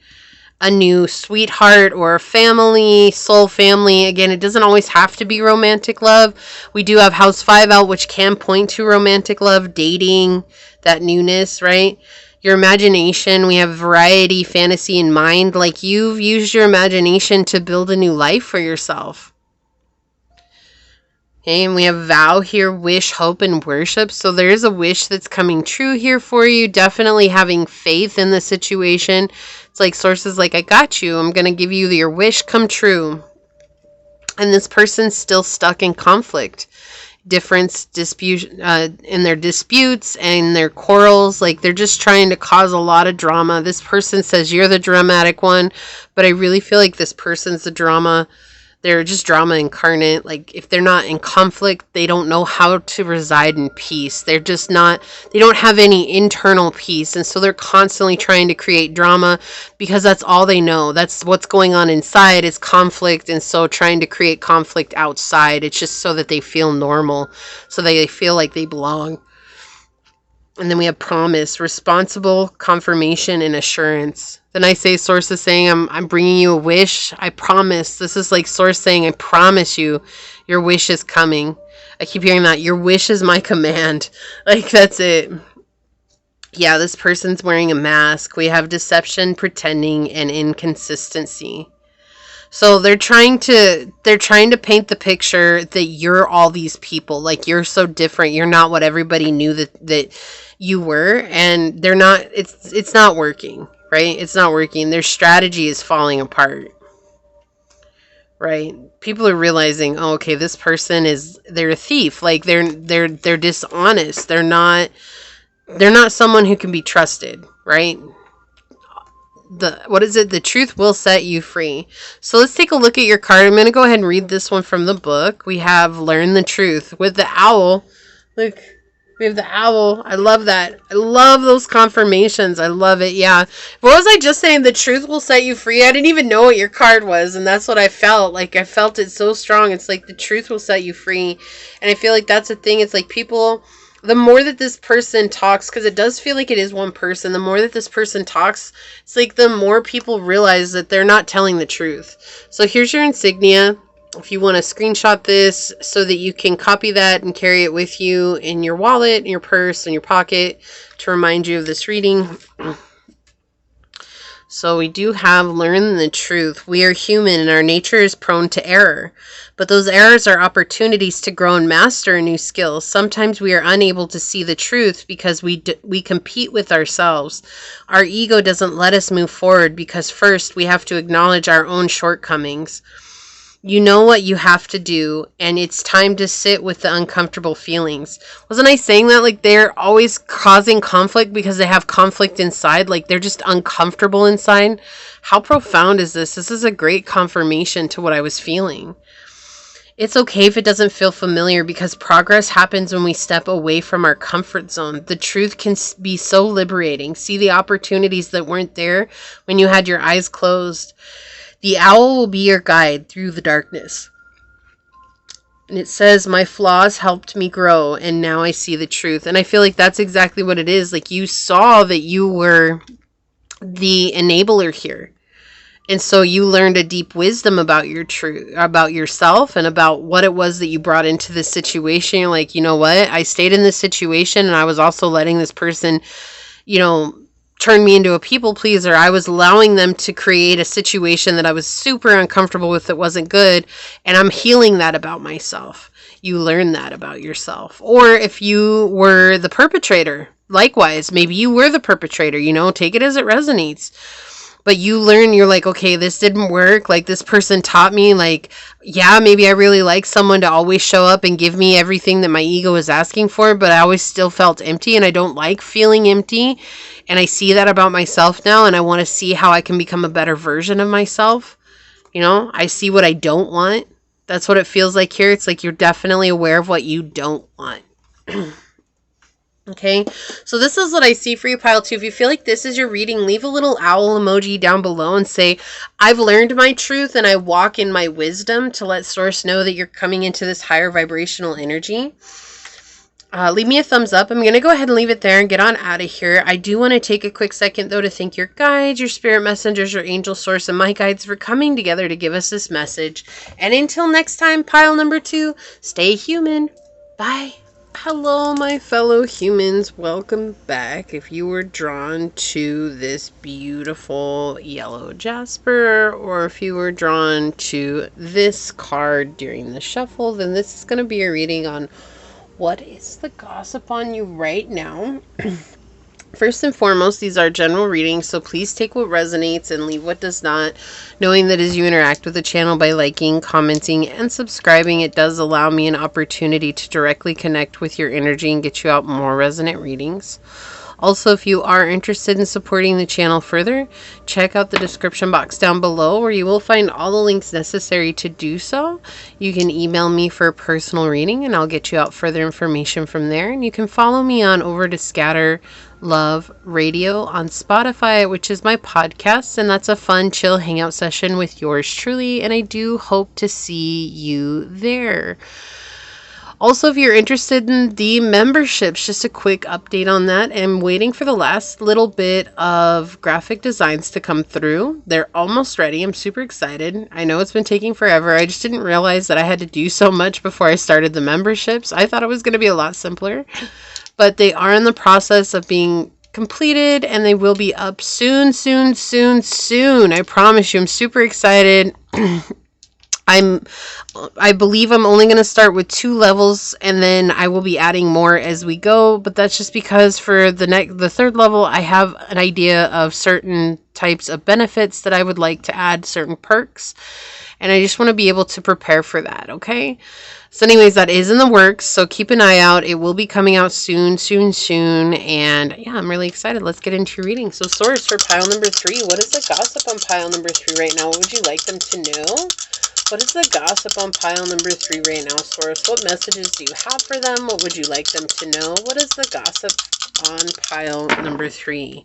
a new sweetheart or a family, soul family. Again, it doesn't always have to be romantic love. We do have House 5 out, which can point to romantic love, dating, that newness, right? Your imagination, we have variety, fantasy, and mind. Like, you've used your imagination to build a new life for yourself. Okay, and we have vow here, wish, hope, and worship. So there is a wish that's coming true here for you. Definitely having faith in the situation. It's like sources like, I got you. I'm going to give you your wish come true. And this person's still stuck in conflict. Dispute in their disputes and their quarrels. Like, they're just trying to cause a lot of drama. This person says you're the dramatic one, but I really feel like this person's the drama. They're just drama incarnate. Like, if they're not in conflict, they don't know how to reside in peace. They don't have any internal peace. And so they're constantly trying to create drama because that's all they know. That's what's going on inside, is conflict. And so trying to create conflict outside, it's just so that they feel normal, so they feel like they belong. And then we have promise, responsible, confirmation, and assurance. Then I say, source is saying, I'm bringing you a wish. I promise. This is like source saying, I promise you, your wish is coming. I keep hearing that. Your wish is my command. Like, that's it. Yeah, this person's wearing a mask. We have deception, pretending, and inconsistency. So they're trying to paint the picture that you're all these people. Like, you're so different. You're not what everybody knew that you were, and they're not. It's not working, right? It's not working. Their strategy is falling apart, right? People are realizing, oh, okay, this person they're a thief. Like, they're dishonest. They're not someone who can be trusted, right? The truth will set you free. So let's take a look at your card. I'm going to go ahead and read this one from the book. We have learn the truth with the owl. Look, we have the owl. I love that. I love those confirmations. I love it. Yeah. What was I just saying? The truth will set you free. I didn't even know what your card was. And that's what I felt. Like, I felt it so strong. It's like the truth will set you free. And I feel like that's the thing. It's like people, the more that this person talks, because it does feel like it is one person, the more that this person talks, it's like the more people realize that they're not telling the truth. So here's your insignia. If you want to screenshot this so that you can copy that and carry it with you in your wallet, in your purse, in your pocket to remind you of this reading. So we do have learn the truth. We are human and our nature is prone to error. But those errors are opportunities to grow and master a new skill. Sometimes we are unable to see the truth because we compete with ourselves. Our ego doesn't let us move forward because first we have to acknowledge our own shortcomings. You know what you have to do, and it's time to sit with the uncomfortable feelings. Wasn't I saying that? Like, they're always causing conflict because they have conflict inside. Like, they're just uncomfortable inside. How profound is this? This is a great confirmation to what I was feeling. It's okay if it doesn't feel familiar because progress happens when we step away from our comfort zone. The truth can be so liberating. See the opportunities that weren't there when you had your eyes closed. The owl will be your guide through the darkness. And it says, my flaws helped me grow, and now I see the truth. And I feel like that's exactly what it is. Like, you saw that you were the enabler here. And so you learned a deep wisdom about about yourself and about what it was that you brought into this situation. You're like, you know what? I stayed in this situation and I was also letting this person, turn me into a people pleaser. I was allowing them to create a situation that I was super uncomfortable with that wasn't good. And I'm healing that about myself. You learn that about yourself. Or if you were the perpetrator, likewise, maybe you were the perpetrator, take it as it resonates. But you learn, you're like, okay, this didn't work. Like, this person taught me, like, yeah, maybe I really like someone to always show up and give me everything that my ego is asking for, but I always still felt empty, and I don't like feeling empty. And I see that about myself now, and I want to see how I can become a better version of myself. I see what I don't want. That's what it feels like here. It's like you're definitely aware of what you don't want. Okay, so this is what I see for you, pile 2. If you feel like this is your reading, leave a little owl emoji down below and say, I've learned my truth and I walk in my wisdom, to let source know that you're coming into this higher vibrational energy. Leave me a thumbs up. I'm going to go ahead and leave it there and get on out of here. I do want to take a quick second, though, to thank your guides, your spirit messengers, your angel source, and my guides for coming together to give us this message. And until next time, pile number 2, stay human. Bye. Hello, my fellow humans. Welcome back. If you were drawn to this beautiful yellow jasper, or if you were drawn to this card during the shuffle, then this is going to be a reading on what is the gossip on you right now. First and foremost, these are general readings, so please take what resonates and leave what does not, knowing that as you interact with the channel by liking, commenting, and subscribing, it does allow me an opportunity to directly connect with your energy and get you out more resonant readings. Also, if you are interested in supporting the channel further, check out the description box down below where you will find all the links necessary to do so. You can email me for a personal reading and I'll get you out further information from there. And you can follow me on over to Scatter Love Radio on Spotify, which is my podcast, and that's a fun, chill hangout session with yours truly, and I do hope to see you there. Also, if you're interested in the memberships, just a quick update on that. I'm waiting for the last little bit of graphic designs to come through. They're almost ready. I'm super excited. I know it's been taking forever. I just didn't realize that I had to do so much before I started the memberships. I thought it was going to be a lot simpler, but they are in the process of being completed and they will be up soon. I promise you, I'm super excited. I believe I'm only going to start with 2 levels and then I will be adding more as we go, but that's just because for the 3rd level I have an idea of certain types of benefits that I would like to add, certain perks, and I just want to be able to prepare for that, okay? So anyways, that is in the works, so keep an eye out. It will be coming out soon, and yeah, I'm really excited. Let's get into your reading. So source for pile number 3, what is the gossip on pile number 3 right now? What would you like them to know? What is the gossip on pile number 3 right now, source? What messages do you have for them? What would you like them to know? What is the gossip on pile number 3?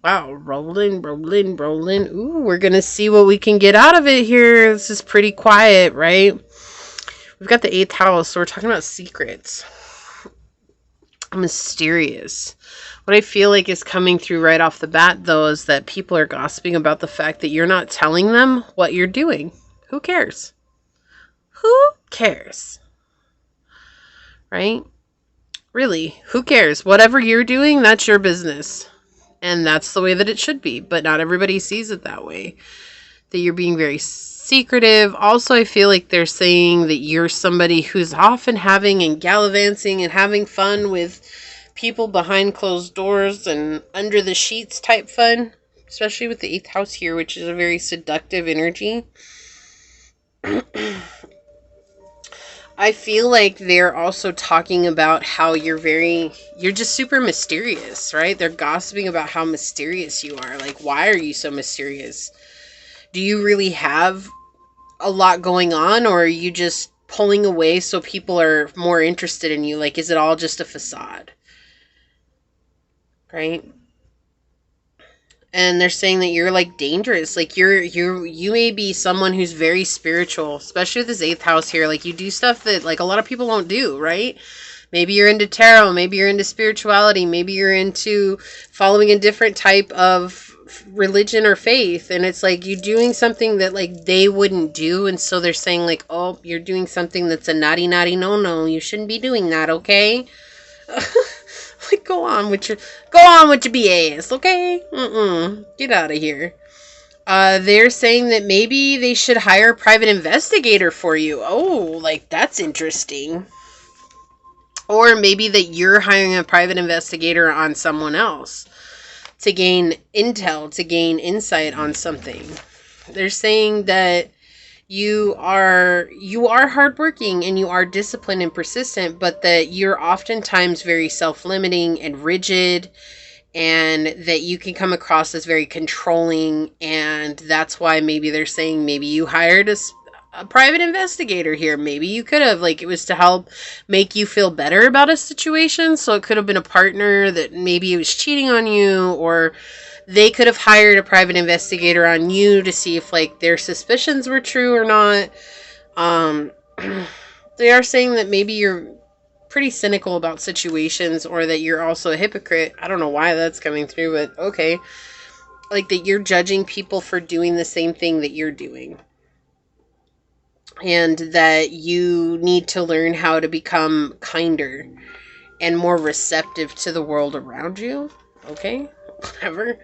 Wow, rolling. Ooh, we're going to see what we can get out of it here. This is pretty quiet, right? We've got the 8th house, so we're talking about secrets. Mysterious. What I feel like is coming through right off the bat, though, is that people are gossiping about the fact that you're not telling them what you're doing. Who cares? Who cares? Right? Really, who cares? Whatever you're doing, that's your business. And that's the way that it should be. But not everybody sees it that way. That you're being very secretive. Also, I feel like they're saying that you're somebody who's often having and gallivanting and having fun with people behind closed doors and under the sheets type fun. Especially with the 8th house here, which is a very seductive energy. I feel like they're also talking about how you're just super mysterious, right? They're gossiping about how mysterious you are. Like, why are you so mysterious? Do you really have a lot going on, or are you just pulling away so people are more interested in you? Like, is it all just a facade? Right? And they're saying that you're like dangerous. Like you may be someone who's very spiritual, especially with this 8th house here. Like you do stuff that like a lot of people don't do, right? Maybe you're into tarot, maybe you're into spirituality, maybe you're into following a different type of religion or faith, and it's like you doing something that like they wouldn't do, and so they're saying like, oh, you're doing something that's a naughty no, you shouldn't be doing that, okay? Like, go on with your BS, okay? Get out of here. They're saying that maybe they should hire a private investigator for you. Oh, like, that's interesting. Or maybe that you're hiring a private investigator on someone else to gain intel, to gain insight on something. They're saying that you are hardworking and you are disciplined and persistent, but that you're oftentimes very self-limiting and rigid, and that you can come across as very controlling, and that's why maybe they're saying maybe you hired a private investigator here. Maybe you could have, like, it was to help make you feel better about a situation, so it could have been a partner that maybe was cheating on you, or they could have hired a private investigator on you to see if, like, their suspicions were true or not. They are saying that maybe you're pretty cynical about situations, or that you're also a hypocrite. I don't know why that's coming through, but okay. Like, that you're judging people for doing the same thing that you're doing. And that you need to learn how to become kinder and more receptive to the world around you. Okay? Whatever.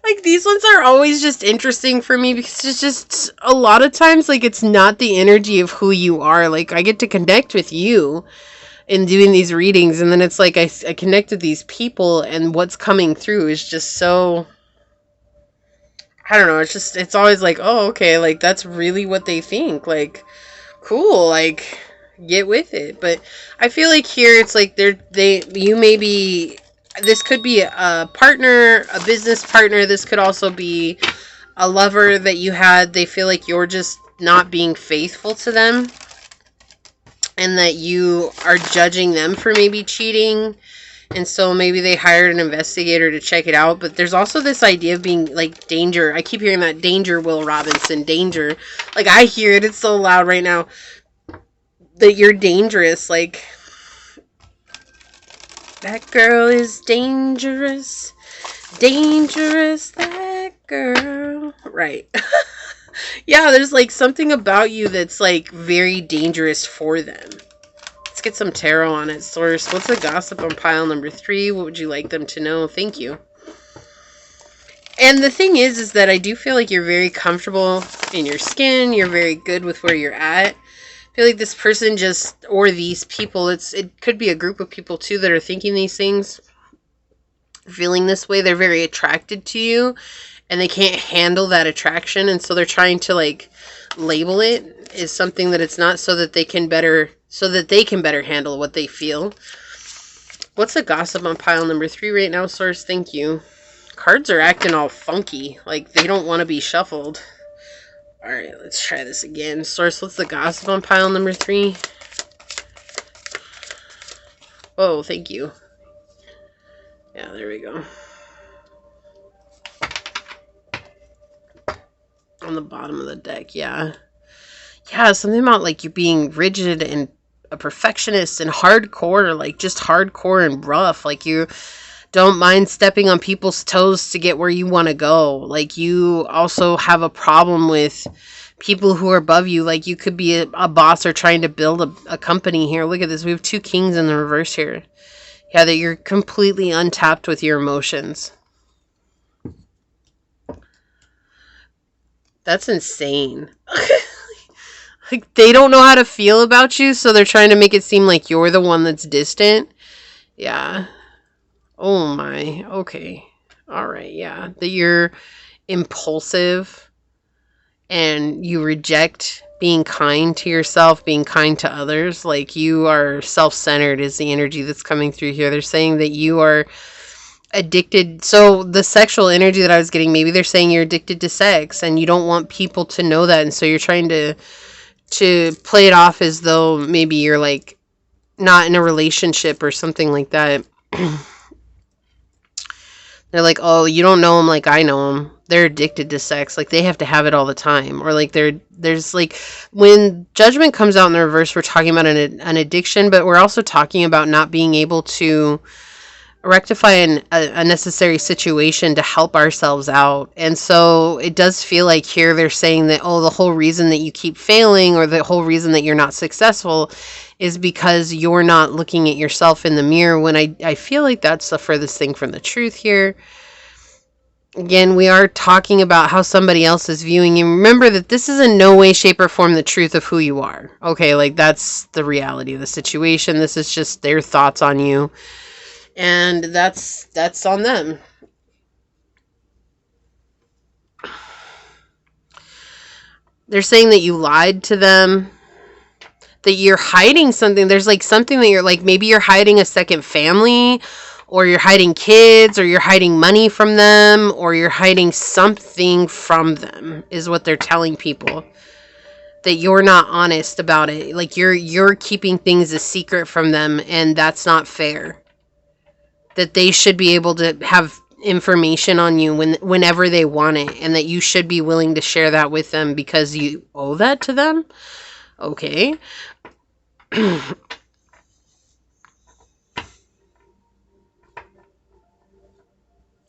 Like, these ones are always just interesting for me because it's just a lot of times, like, it's not the energy of who you are. Like, I get to connect with you in doing these readings, and then it's like I connect with these people, and what's coming through is just so, I don't know, it's always like, oh, okay, like, that's really what they think. Like, cool, like, get with it. But I feel like here it's like you may be, this could be a partner, a business partner. This could also be a lover that you had. They feel like you're just not being faithful to them, and that you are judging them for maybe cheating. And so maybe they hired an investigator to check it out. But there's also this idea of being, like, danger. I keep hearing that danger, Will Robinson, danger. Like, I hear it. It's so loud right now. That you're dangerous. Like, that girl is dangerous. Dangerous, that girl. Right. Yeah, there's, like, something about you that's, like, very dangerous for them. Let's get some tarot on it, Source. What's the gossip on pile number 3? What would you like them to know? Thank you. And the thing is that I do feel like you're very comfortable in your skin. You're very good with where you're at. I feel like this person just, or these people, it could be a group of people too that are thinking these things, feeling this way. They're very attracted to you, and they can't handle that attraction, and so they're trying to, like, label it as something that it's not, so that they can better handle what they feel. What's the gossip on pile number 3 right now, Source? Thank you. Cards are acting all funky, like they don't want to be shuffled. All right, let's try this again. Source, what's the gossip on pile number 3? Oh, thank you. Yeah, there we go. On the bottom of the deck, yeah. Yeah, something about, like, you being rigid and a perfectionist and hardcore, like, just hardcore and rough. Like, you don't mind stepping on people's toes to get where you want to go. Like, you also have a problem with people who are above you. Like, you could be a boss or trying to build a company here. Look at this. We have 2 kings in the reverse here. Yeah, that you're completely untapped with your emotions. That's insane. Like, they don't know how to feel about you, so they're trying to make it seem like you're the one that's distant. Yeah. Oh my. Okay. All right. Yeah. That you're impulsive and you reject being kind to yourself, being kind to others. Like, you are self-centered is the energy that's coming through here. They're saying that you are addicted. So the sexual energy that I was getting, maybe they're saying you're addicted to sex and you don't want people to know that. And so you're trying to play it off as though maybe you're, like, not in a relationship or something like that. They're like, oh, you don't know them like I know them. They're addicted to sex. Like, they have to have it all the time. Or, like, there's, like, when judgment comes out in the reverse, we're talking about an addiction, but we're also talking about not being able to rectify a necessary situation to help ourselves out. And so it does feel like here they're saying that, oh, the whole reason that you keep failing or the whole reason that you're not successful is because you're not looking at yourself in the mirror, when I feel like that's the furthest thing from the truth here. Again, we are talking about how somebody else is viewing you. Remember that this is in no way, shape, or form the truth of who you are. Okay, like that's the reality of the situation. This is just their thoughts on you. And that's on them. They're saying that you lied to them, that you're hiding something. There's like something that you're like, maybe you're hiding a second family, or you're hiding kids, or you're hiding money from them, or you're hiding something from them, is what they're telling people. That you're not honest about it. Like you're keeping things a secret from them, and that's not fair. That they should be able to have information on you whenever they want it, and that you should be willing to share that with them because you owe that to them. Okay.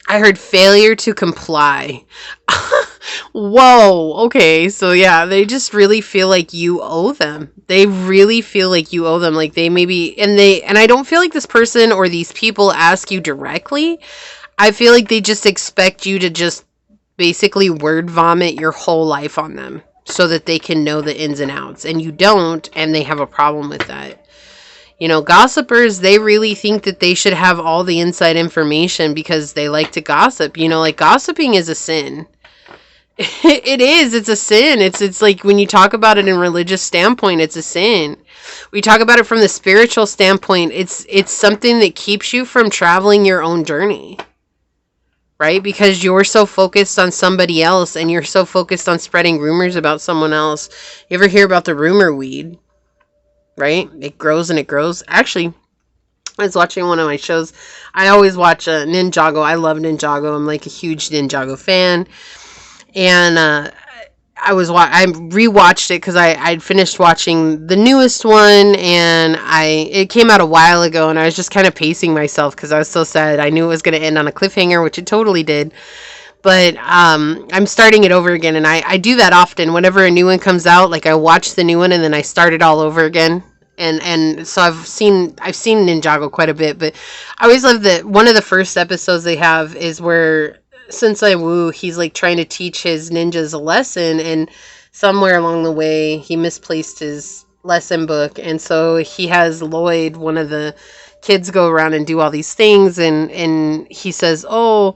I heard failure to comply. Whoa. Okay. So yeah, they just really feel like you owe them. They really feel like you owe them. Like they maybe, and I don't feel like this person or these people ask you directly. I feel like they just expect you to just basically word vomit your whole life on them so that they can know the ins and outs, and you don't, and they have a problem with that. You know, gossipers, they really think that they should have all the inside information because they like to gossip. You know, like gossiping is a sin. It is. It's a sin. It's like when you talk about it in religious standpoint, it's a sin. We talk about it from the spiritual standpoint. It's something that keeps you from traveling your own journey. Right? Because you're so focused on somebody else, and you're so focused on spreading rumors about someone else. You ever hear about the rumor weed? Right? It grows and it grows. Actually, I was watching one of my shows. I always watch Ninjago. I love Ninjago. I'm like a huge Ninjago fan. And I rewatched it because I'd finished watching the newest one, and it came out a while ago, and I was just kind of pacing myself because I was so sad. I knew it was going to end on a cliffhanger, which it totally did. But I'm starting it over again, and I do that often. Whenever a new one comes out, like I watch the new one and then I start it all over again. And so I've seen Ninjago quite a bit, but I always love that one of the first episodes they have is where Sensei Wu, he's like trying to teach his ninjas a lesson, and somewhere along the way he misplaced his lesson book, and so he has Lloyd, one of the kids, go around and do all these things, and he says, oh,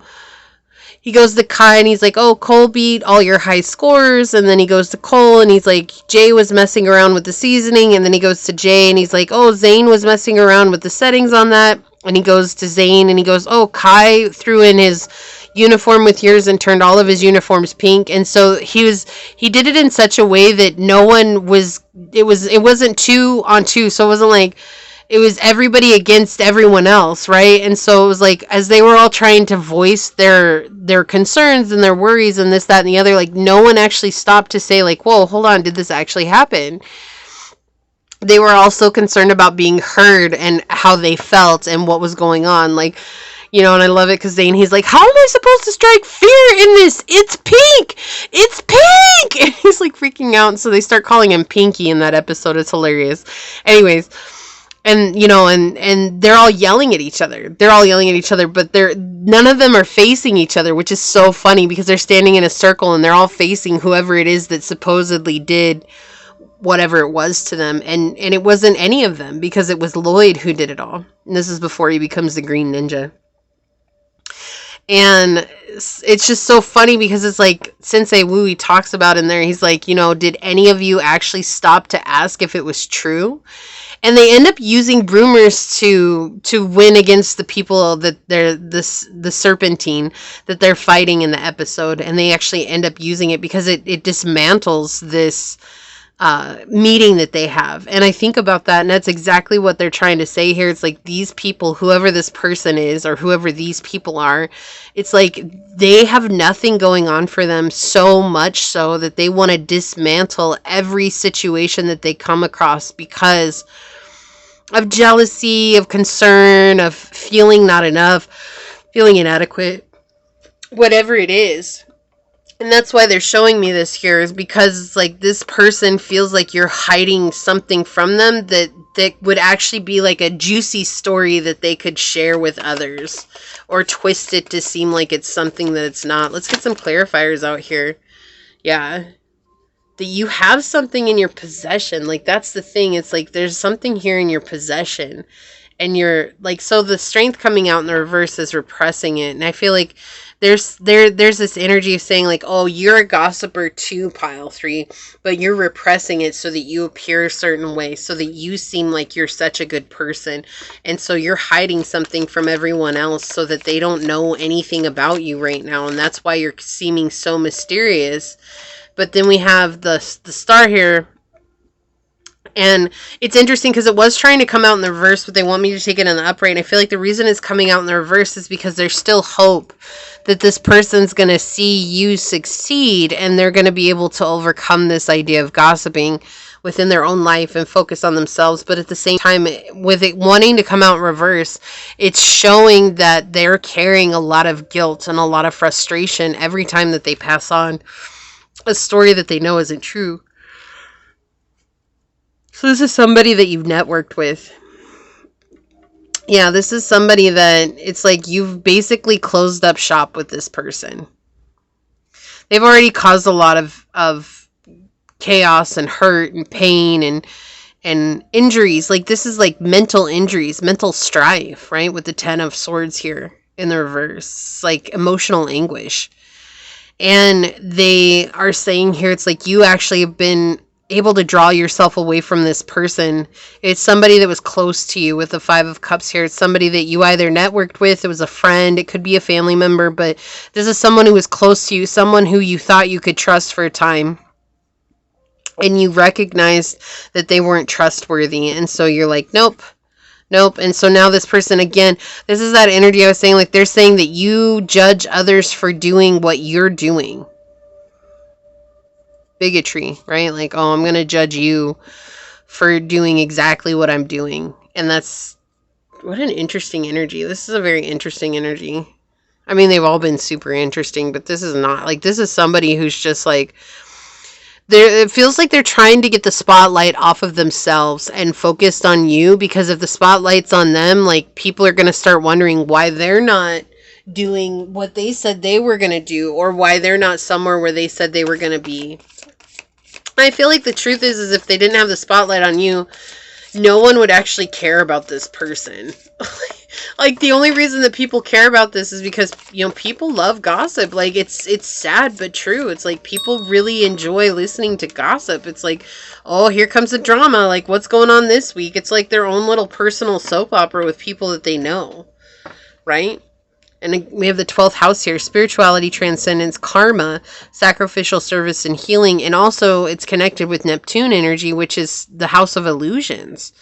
he goes to Kai and he's like, oh, Cole beat all your high scores. And then he goes to Cole and he's like, Jay was messing around with the seasoning. And then he goes to Jay and he's like, oh, Zane was messing around with the settings on that. And he goes to Zane and he goes, oh, Kai threw in his uniform with yours and turned all of his uniforms pink. And so he did it in such a way that no one was, it wasn't 2-on-2. So it wasn't like, it was everybody against everyone else, right? And so it was like, as they were all trying to voice their concerns and their worries and this, that, and the other, like no one actually stopped to say like, whoa, hold on, did this actually happen? They were also concerned about being heard and how they felt and what was going on. Like, you know, and I love it because Zane, he's like, how am I supposed to strike fear in this? It's pink! It's pink! And he's like freaking out. And so they start calling him Pinky in that episode. It's hilarious. Anyways, and, you know, and they're all yelling at each other. They're all yelling at each other, but none of them are facing each other, which is so funny because they're standing in a circle and they're all facing whoever it is that supposedly did whatever it was to them. And it wasn't any of them because it was Lloyd who did it all. And this is before he becomes the Green Ninja. And it's just so funny because it's like Sensei Wu, he talks about in there, he's like, you know, did any of you actually stop to ask if it was true? And they end up using rumors to win against the people that they're the Serpentine that they're fighting in the episode. And they actually end up using it because it dismantles this meeting that they have. And I think about that, and that's exactly what they're trying to say here. It's like these people, whoever this person is or whoever these people are, it's like they have nothing going on for them, so much so that they want to dismantle every situation that they come across because of jealousy, of concern, of feeling not enough, feeling inadequate, whatever it is. And that's why they're showing me this here, is because it's like this person feels like you're hiding something from them that would actually be like a juicy story that they could share with others, or twist it to seem like it's something that it's not. Let's get some clarifiers out here. Yeah. That you have something in your possession. Like, that's the thing. It's like there's something here in your possession. And you're like, so the strength coming out in the reverse is repressing it. And I feel like there's this energy of saying like, oh, you're a gossiper too, pile 3, but you're repressing it so that you appear a certain way, so that you seem like you're such a good person. And so you're hiding something from everyone else so that they don't know anything about you right now. And that's why you're seeming so mysterious. But then we have the star here. And it's interesting because it was trying to come out in the reverse, but they want me to take it in the upright. And I feel like the reason it's coming out in the reverse is because there's still hope that this person's going to see you succeed, and they're going to be able to overcome this idea of gossiping within their own life and focus on themselves. But at the same time, with it wanting to come out in reverse, it's showing that they're carrying a lot of guilt and a lot of frustration every time that they pass on a story that they know isn't true. So this is somebody that you've networked with. Yeah, this is somebody that it's like you've basically closed up shop with this person. They've already caused a lot of chaos and hurt and pain and injuries. Like, this is like mental injuries, mental strife, right? With the 10 of Swords here in the reverse. It's like emotional anguish. And they are saying here, it's like you actually have been able to draw yourself away from this person. It's somebody that was close to you with the 5 of Cups here. It's somebody that you either networked with, it was a friend, it could be a family member, but this is someone who was close to you, someone who you thought you could trust for a time. And you recognized that they weren't trustworthy. And so you're like, nope. And so now this person, again, this is that energy I was saying, like they're saying that you judge others for doing what you're doing. Bigotry, right? Like, oh, I'm going to judge you for doing exactly what I'm doing. And that's, what an interesting energy. This is a very interesting energy. I mean, they've all been super interesting, but this is not, like, this is somebody who's just like, it feels like they're trying to get the spotlight off of themselves and focused on you, because if the spotlight's on them, like, people are going to start wondering why they're not doing what they said they were going to do, or why they're not somewhere where they said they were going to be. I feel like the truth is if they didn't have the spotlight on you, no one would actually care about this person. Like, the only reason that people care about this is because, you know, people love gossip. Like, it's sad but true. It's like people really enjoy listening to gossip. It's like, oh, here comes the drama. Like, what's going on this week? It's like their own little personal soap opera with people that they know, right? And we have the 12th house here, spirituality, transcendence, karma, sacrificial service, and healing. And also it's connected with Neptune energy, which is the house of illusions.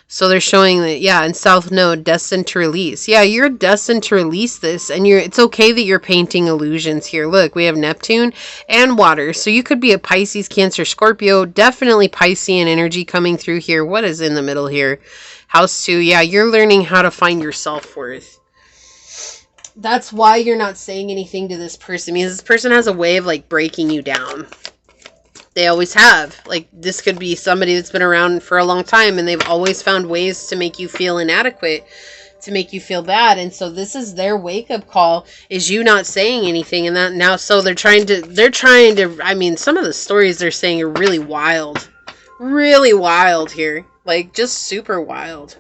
So they're showing that, yeah, in South Node, destined to release. Yeah, you're destined to release this. And it's okay that you're painting illusions here. Look, we have Neptune and water. So you could be a Pisces, Cancer, Scorpio. Definitely Piscean energy coming through here. What is in the middle here? House 2. Yeah, you're learning how to find your self-worth. That's why you're not saying anything to this person, because this person has a way of like breaking you down. They always have. Like, this could be somebody that's been around for a long time, and they've always found ways to make you feel inadequate, to make you feel bad. And so this is their wake-up call, is you not saying anything. And that now, so they're trying to, I mean, some of the stories they're saying are really wild here. Like, just super wild.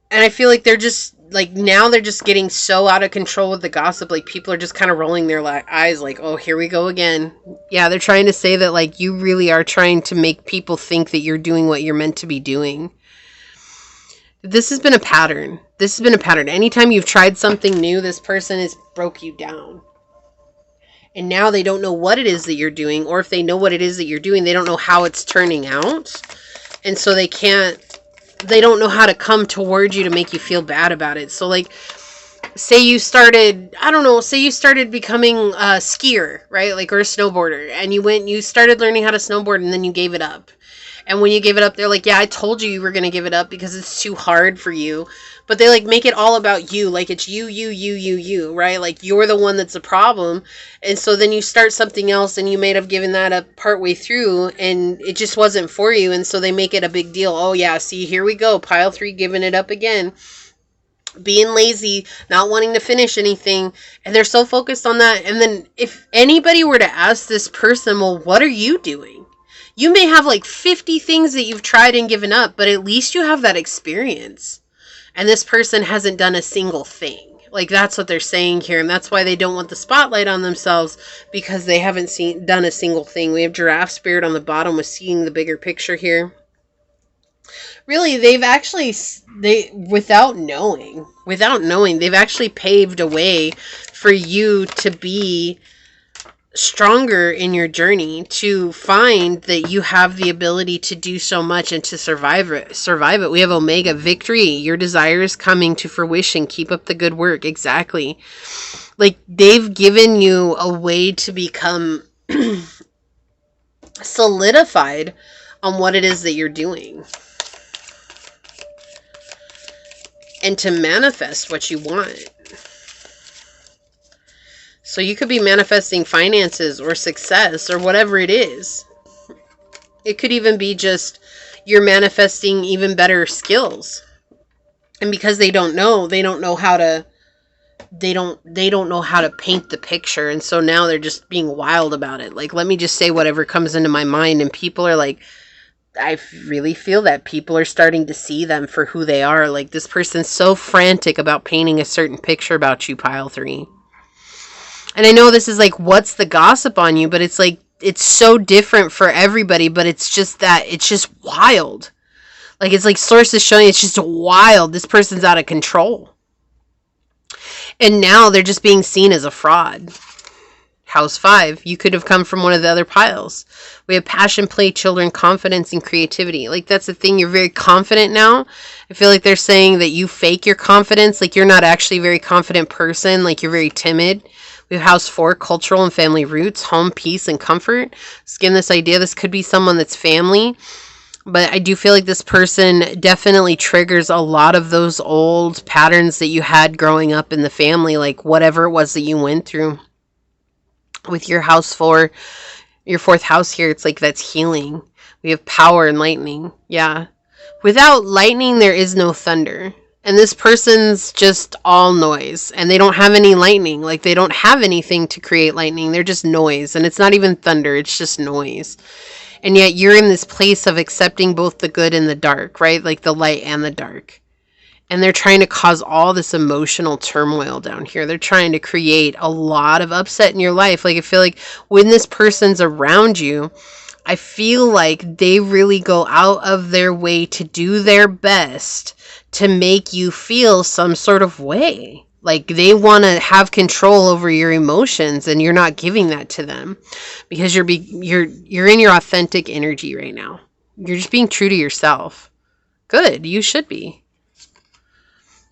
And I feel like they're just, like, now they're just getting so out of control with the gossip. Like, people are just kind of rolling their eyes like, oh, here we go again. Yeah, they're trying to say that, like, you really are trying to make people think that you're doing what you're meant to be doing. This has been a pattern. Anytime you've tried something new, this person has broke you down. And now they don't know what it is that you're doing. Or if they know what it is that you're doing, they don't know how it's turning out. And so they don't know how to come towards you to make you feel bad about it. So, like, say you started becoming a skier, right? Like, or a snowboarder, and you started learning how to snowboard, and then you gave it up. And when you give it up, they're like, yeah, I told you were going to give it up because it's too hard for you. But they like make it all about you. Like it's you, right? Like you're the one that's the problem. And so then you start something else and you may have given that up partway through and it just wasn't for you. And so they make it a big deal. Oh yeah, see, here we go. Pile 3 giving it up again. Being lazy, not wanting to finish anything, and they're so focused on that. And then if anybody were to ask this person, well, what are you doing? You may have like 50 things that you've tried and given up, but at least you have that experience. And this person hasn't done a single thing. Like that's what they're saying here, and that's why they don't want the spotlight on themselves, because they haven't done a single thing. We have Giraffe Spirit on the bottom with seeing the bigger picture here. Really, they've actually, without knowing, they've actually paved a way for you to be stronger in your journey, to find that you have the ability to do so much and to survive it. We have Omega, victory. Your desire is coming to fruition. Keep up the good work. Exactly. Like they've given you a way to become solidified on what it is that you're doing. And to manifest what you want. So you could be manifesting finances or success or whatever it is. It could even be just you're manifesting even better skills. And because they don't know how to paint the picture. And so now they're just being wild about it. Like, let me just say whatever comes into my mind. And people are like, I really feel that people are starting to see them for who they are. Like this person's so frantic about painting a certain picture about you, pile 3. And I know this is like, what's the gossip on you? But it's like, it's so different for everybody, but it's just that it's just wild. Like it's like sources showing it's just wild. This person's out of control. And now they're just being seen as a fraud. House 5, you could have come from one of the other piles. We have passion, play, children, confidence, and creativity. Like that's the thing. You're very confident now. I feel like they're saying that you fake your confidence. Like you're not actually a very confident person. Like you're very timid. We have House 4, cultural and family roots, home, peace, and comfort. Skin this idea. This could be someone that's family. But I do feel like this person definitely triggers a lot of those old patterns that you had growing up in the family. Like whatever it was that you went through. With your House 4, your 4th house here, it's like that's healing. We have power and lightning. Yeah. Without lightning, there is no thunder. And this person's just all noise. And they don't have any lightning. Like they don't have anything to create lightning. They're just noise. And it's not even thunder. It's just noise. And yet you're in this place of accepting both the good and the dark, right? Like the light and the dark. And they're trying to cause all this emotional turmoil down here. They're trying to create a lot of upset in your life. Like I feel like when this person's around you, I feel like they really go out of their way to do their best to make you feel some sort of way. Like they want to have control over your emotions and you're not giving that to them because you're in your authentic energy right now. You're just being true to yourself. Good. You should be.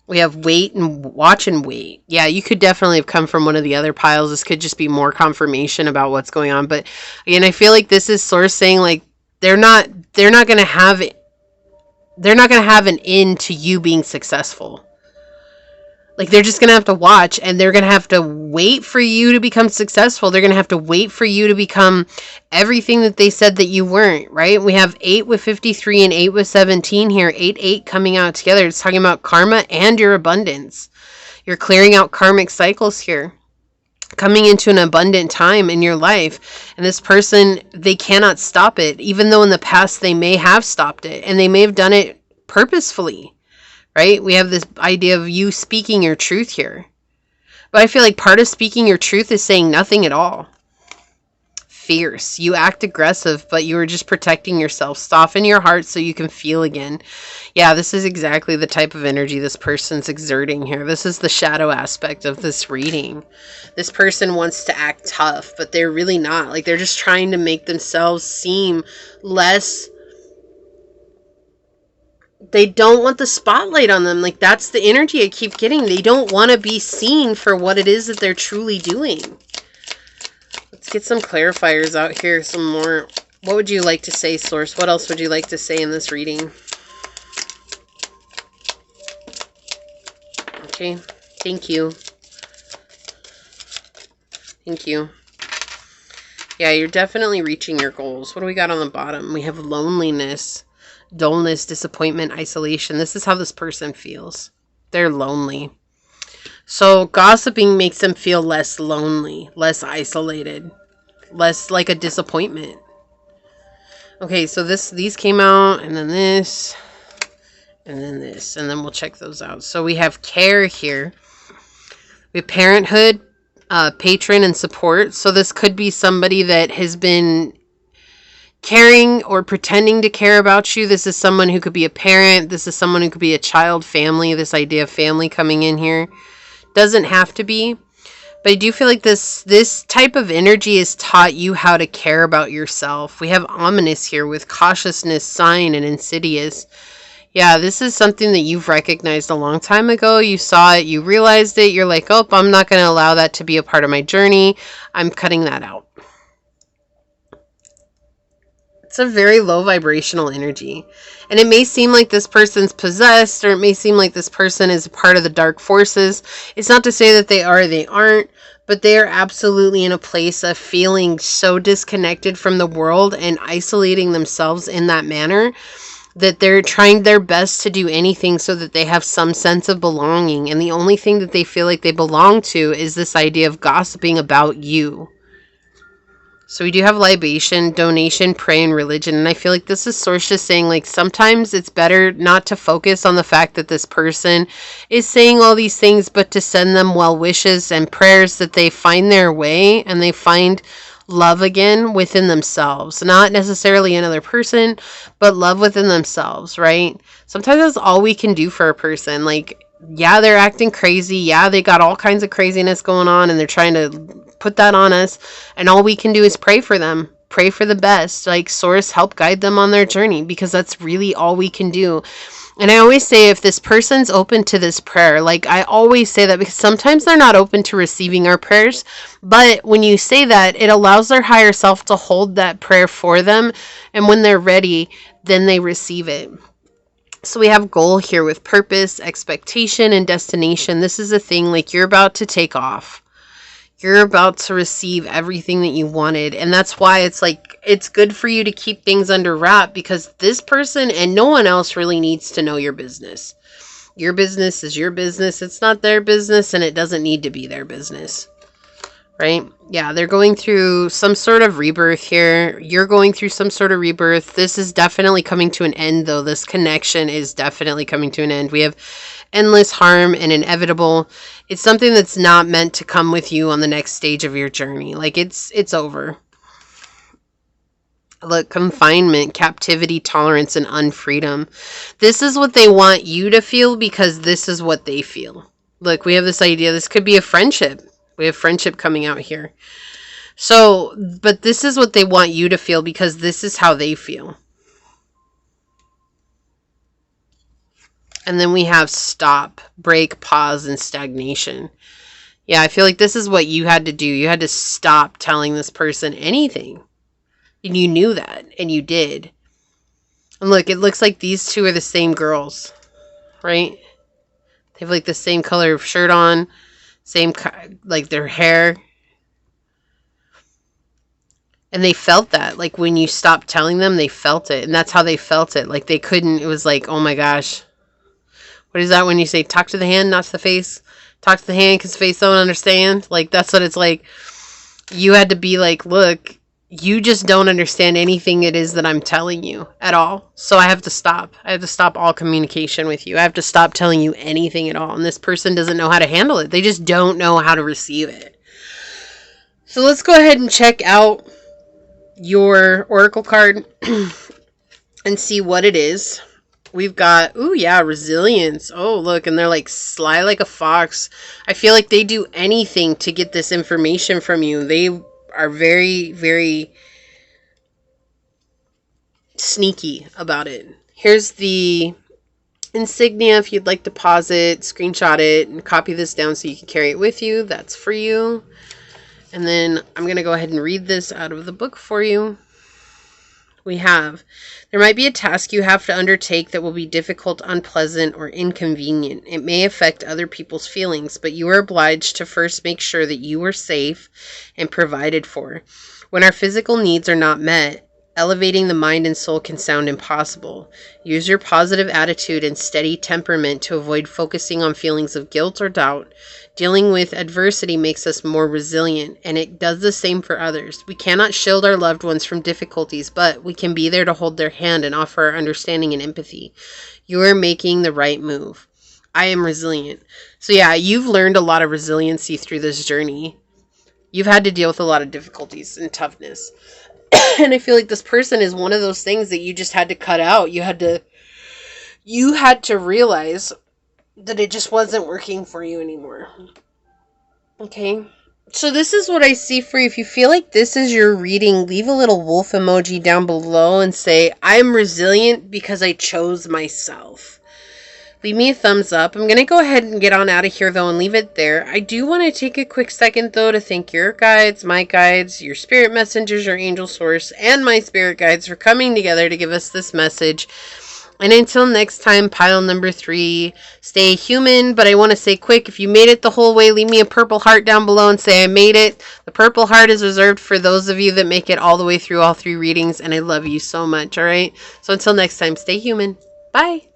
We have wait and watch and wait. Yeah, you could definitely have come from one of the other piles. This could just be more confirmation about what's going on. But again, I feel like this is Source saying like they're not going to have an end to you being successful. Like they're just going to have to watch and they're going to have to wait for you to become successful. They're going to have to wait for you to become everything that they said that you weren't, right? We have 8 with 53 and 8 with 17 here. 8 coming out together. It's talking about karma and your abundance. You're clearing out karmic cycles here. Coming into an abundant time in your life. And this person, they cannot stop it. Even though in the past they may have stopped it. And they may have done it purposefully. Right? We have this idea of you speaking your truth here. But I feel like part of speaking your truth is saying nothing at all. Fierce. You act aggressive, but you are just protecting yourself. Soften your heart so you can feel again. Yeah, this is exactly the type of energy this person's exerting here. This is the shadow aspect of this reading. This person wants to act tough, but they're really not. Like they're just trying to make themselves seem less. They don't want the spotlight on them. Like that's the energy I keep getting. They don't want to be seen for what it is that they're truly doing. Let's get some clarifiers out here. Some more What would you like to say, Source? What else would you like to say in this reading? Okay. Thank you. Thank you. Yeah, you're definitely reaching your goals. What do we got on the bottom? We have loneliness, dullness, disappointment, isolation. This is how this person feels. They're lonely. So gossiping makes them feel less lonely, less isolated, less like a disappointment. Okay, so these came out, and then this, and then this, and then we'll check those out. So we have care here. We have parenthood, patron, and support. So this could be somebody that has been caring or pretending to care about you. This is someone who could be a parent. This is someone who could be a child, family. This idea of family coming in here. Doesn't have to be. But I do feel like this type of energy has taught you how to care about yourself. We have ominous here with cautiousness, sign, and insidious. Yeah, this is something that you've recognized a long time ago. You saw it, you realized it, you're like, oh, I'm not going to allow that to be a part of my journey. I'm cutting that out. It's a very low vibrational energy. And it may seem like this person's possessed, or it may seem like this person is a part of the dark forces. It's not to say that they are or they aren't, but they are absolutely in a place of feeling so disconnected from the world and isolating themselves in that manner that they're trying their best to do anything so that they have some sense of belonging. And the only thing that they feel like they belong to is this idea of gossiping about you. So we do have libation, donation, pray, and religion. And I feel like this is Source just saying, like, sometimes it's better not to focus on the fact that this person is saying all these things, but to send them well wishes and prayers that they find their way and they find love again within themselves. Not necessarily another person, but love within themselves, right? Sometimes that's all we can do for a person. Like, yeah, they're acting crazy. Yeah, they got all kinds of craziness going on and they're trying to put that on us. And all we can do is pray for them. Pray for the best. Like, Source, help guide them on their journey, because that's really all we can do. And I always say, if this person's open to this prayer, like, I always say that because sometimes they're not open to receiving our prayers. But when you say that, it allows their higher self to hold that prayer for them. And when they're ready, then they receive it. So we have goal here with purpose, expectation, and destination. This is a thing, like, you're about to take off. You're about to receive everything that you wanted. And that's why it's like, it's good for you to keep things under wrap, because this person and no one else really needs to know your business. Your business is your business. It's not their business, and it doesn't need to be their business. Right? Yeah, they're going through some sort of rebirth here. You're going through some sort of rebirth. This is definitely coming to an end, though. This connection is definitely coming to an end. We have endless harm and inevitable. It's something that's not meant to come with you on the next stage of your journey. Like, it's over. Look, confinement, captivity, tolerance, and unfreedom. This is what they want you to feel, because this is what they feel. Look, we have this idea. This could be a friendship. We have friendship coming out here. So, but this is what they want you to feel, because this is how they feel. And then we have stop, break, pause, and stagnation. Yeah, I feel like this is what you had to do. You had to stop telling this person anything. And you knew that, and you did. And look, it looks like these two are the same girls, right? They have like the same color of shirt on, same, like, their hair. And they felt that. Like, when you stopped telling them, they felt it. And that's how they felt it. Like, they couldn't, it was like, oh my gosh. What is that when you say, talk to the hand, not to the face? Talk to the hand because the face don't understand. Like, that's what it's like. You had to be like, look, you just don't understand anything it is that I'm telling you at all. So I have to stop. I have to stop all communication with you. I have to stop telling you anything at all. And this person doesn't know how to handle it. They just don't know how to receive it. So let's go ahead and check out your oracle card and see what it is. We've got, ooh, yeah, resilience. Oh, look, and they're like sly like a fox. I feel like they do anything to get this information from you. They are very, very sneaky about it. Here's the insignia. If you'd like to pause it, screenshot it, and copy this down so you can carry it with you, that's for you. And then I'm going to go ahead and read this out of the book for you. We have. There might be a task you have to undertake that will be difficult, unpleasant, or inconvenient. It may affect other people's feelings, but you are obliged to first make sure that you are safe and provided for. When our physical needs are not met, elevating the mind and soul can sound impossible. Use your positive attitude and steady temperament to avoid focusing on feelings of guilt or doubt. Dealing with adversity makes us more resilient, and it does the same for others. We cannot shield our loved ones from difficulties, but we can be there to hold their hand and offer our understanding and empathy. You are making the right move. I am resilient. So yeah, you've learned a lot of resiliency through this journey. You've had to deal with a lot of difficulties and toughness. And I feel like this person is one of those things that you just had to cut out. You had to realize that it just wasn't working for you anymore. Okay. So this is what I see for you. If you feel like this is your reading, leave a little wolf emoji down below and say, I'm resilient because I chose myself. Leave me a thumbs up. I'm going to go ahead and get on out of here, though, and leave it there. I do want to take a quick second, though, to thank your guides, my guides, your spirit messengers, your angel source, and my spirit guides for coming together to give us this message. And until next time, pile number 3, stay human. But I want to say quick, if you made it the whole way, leave me a purple heart down below and say I made it. The purple heart is reserved for those of you that make it all the way through all 3 readings. And I love you so much, all right? So until next time, stay human. Bye.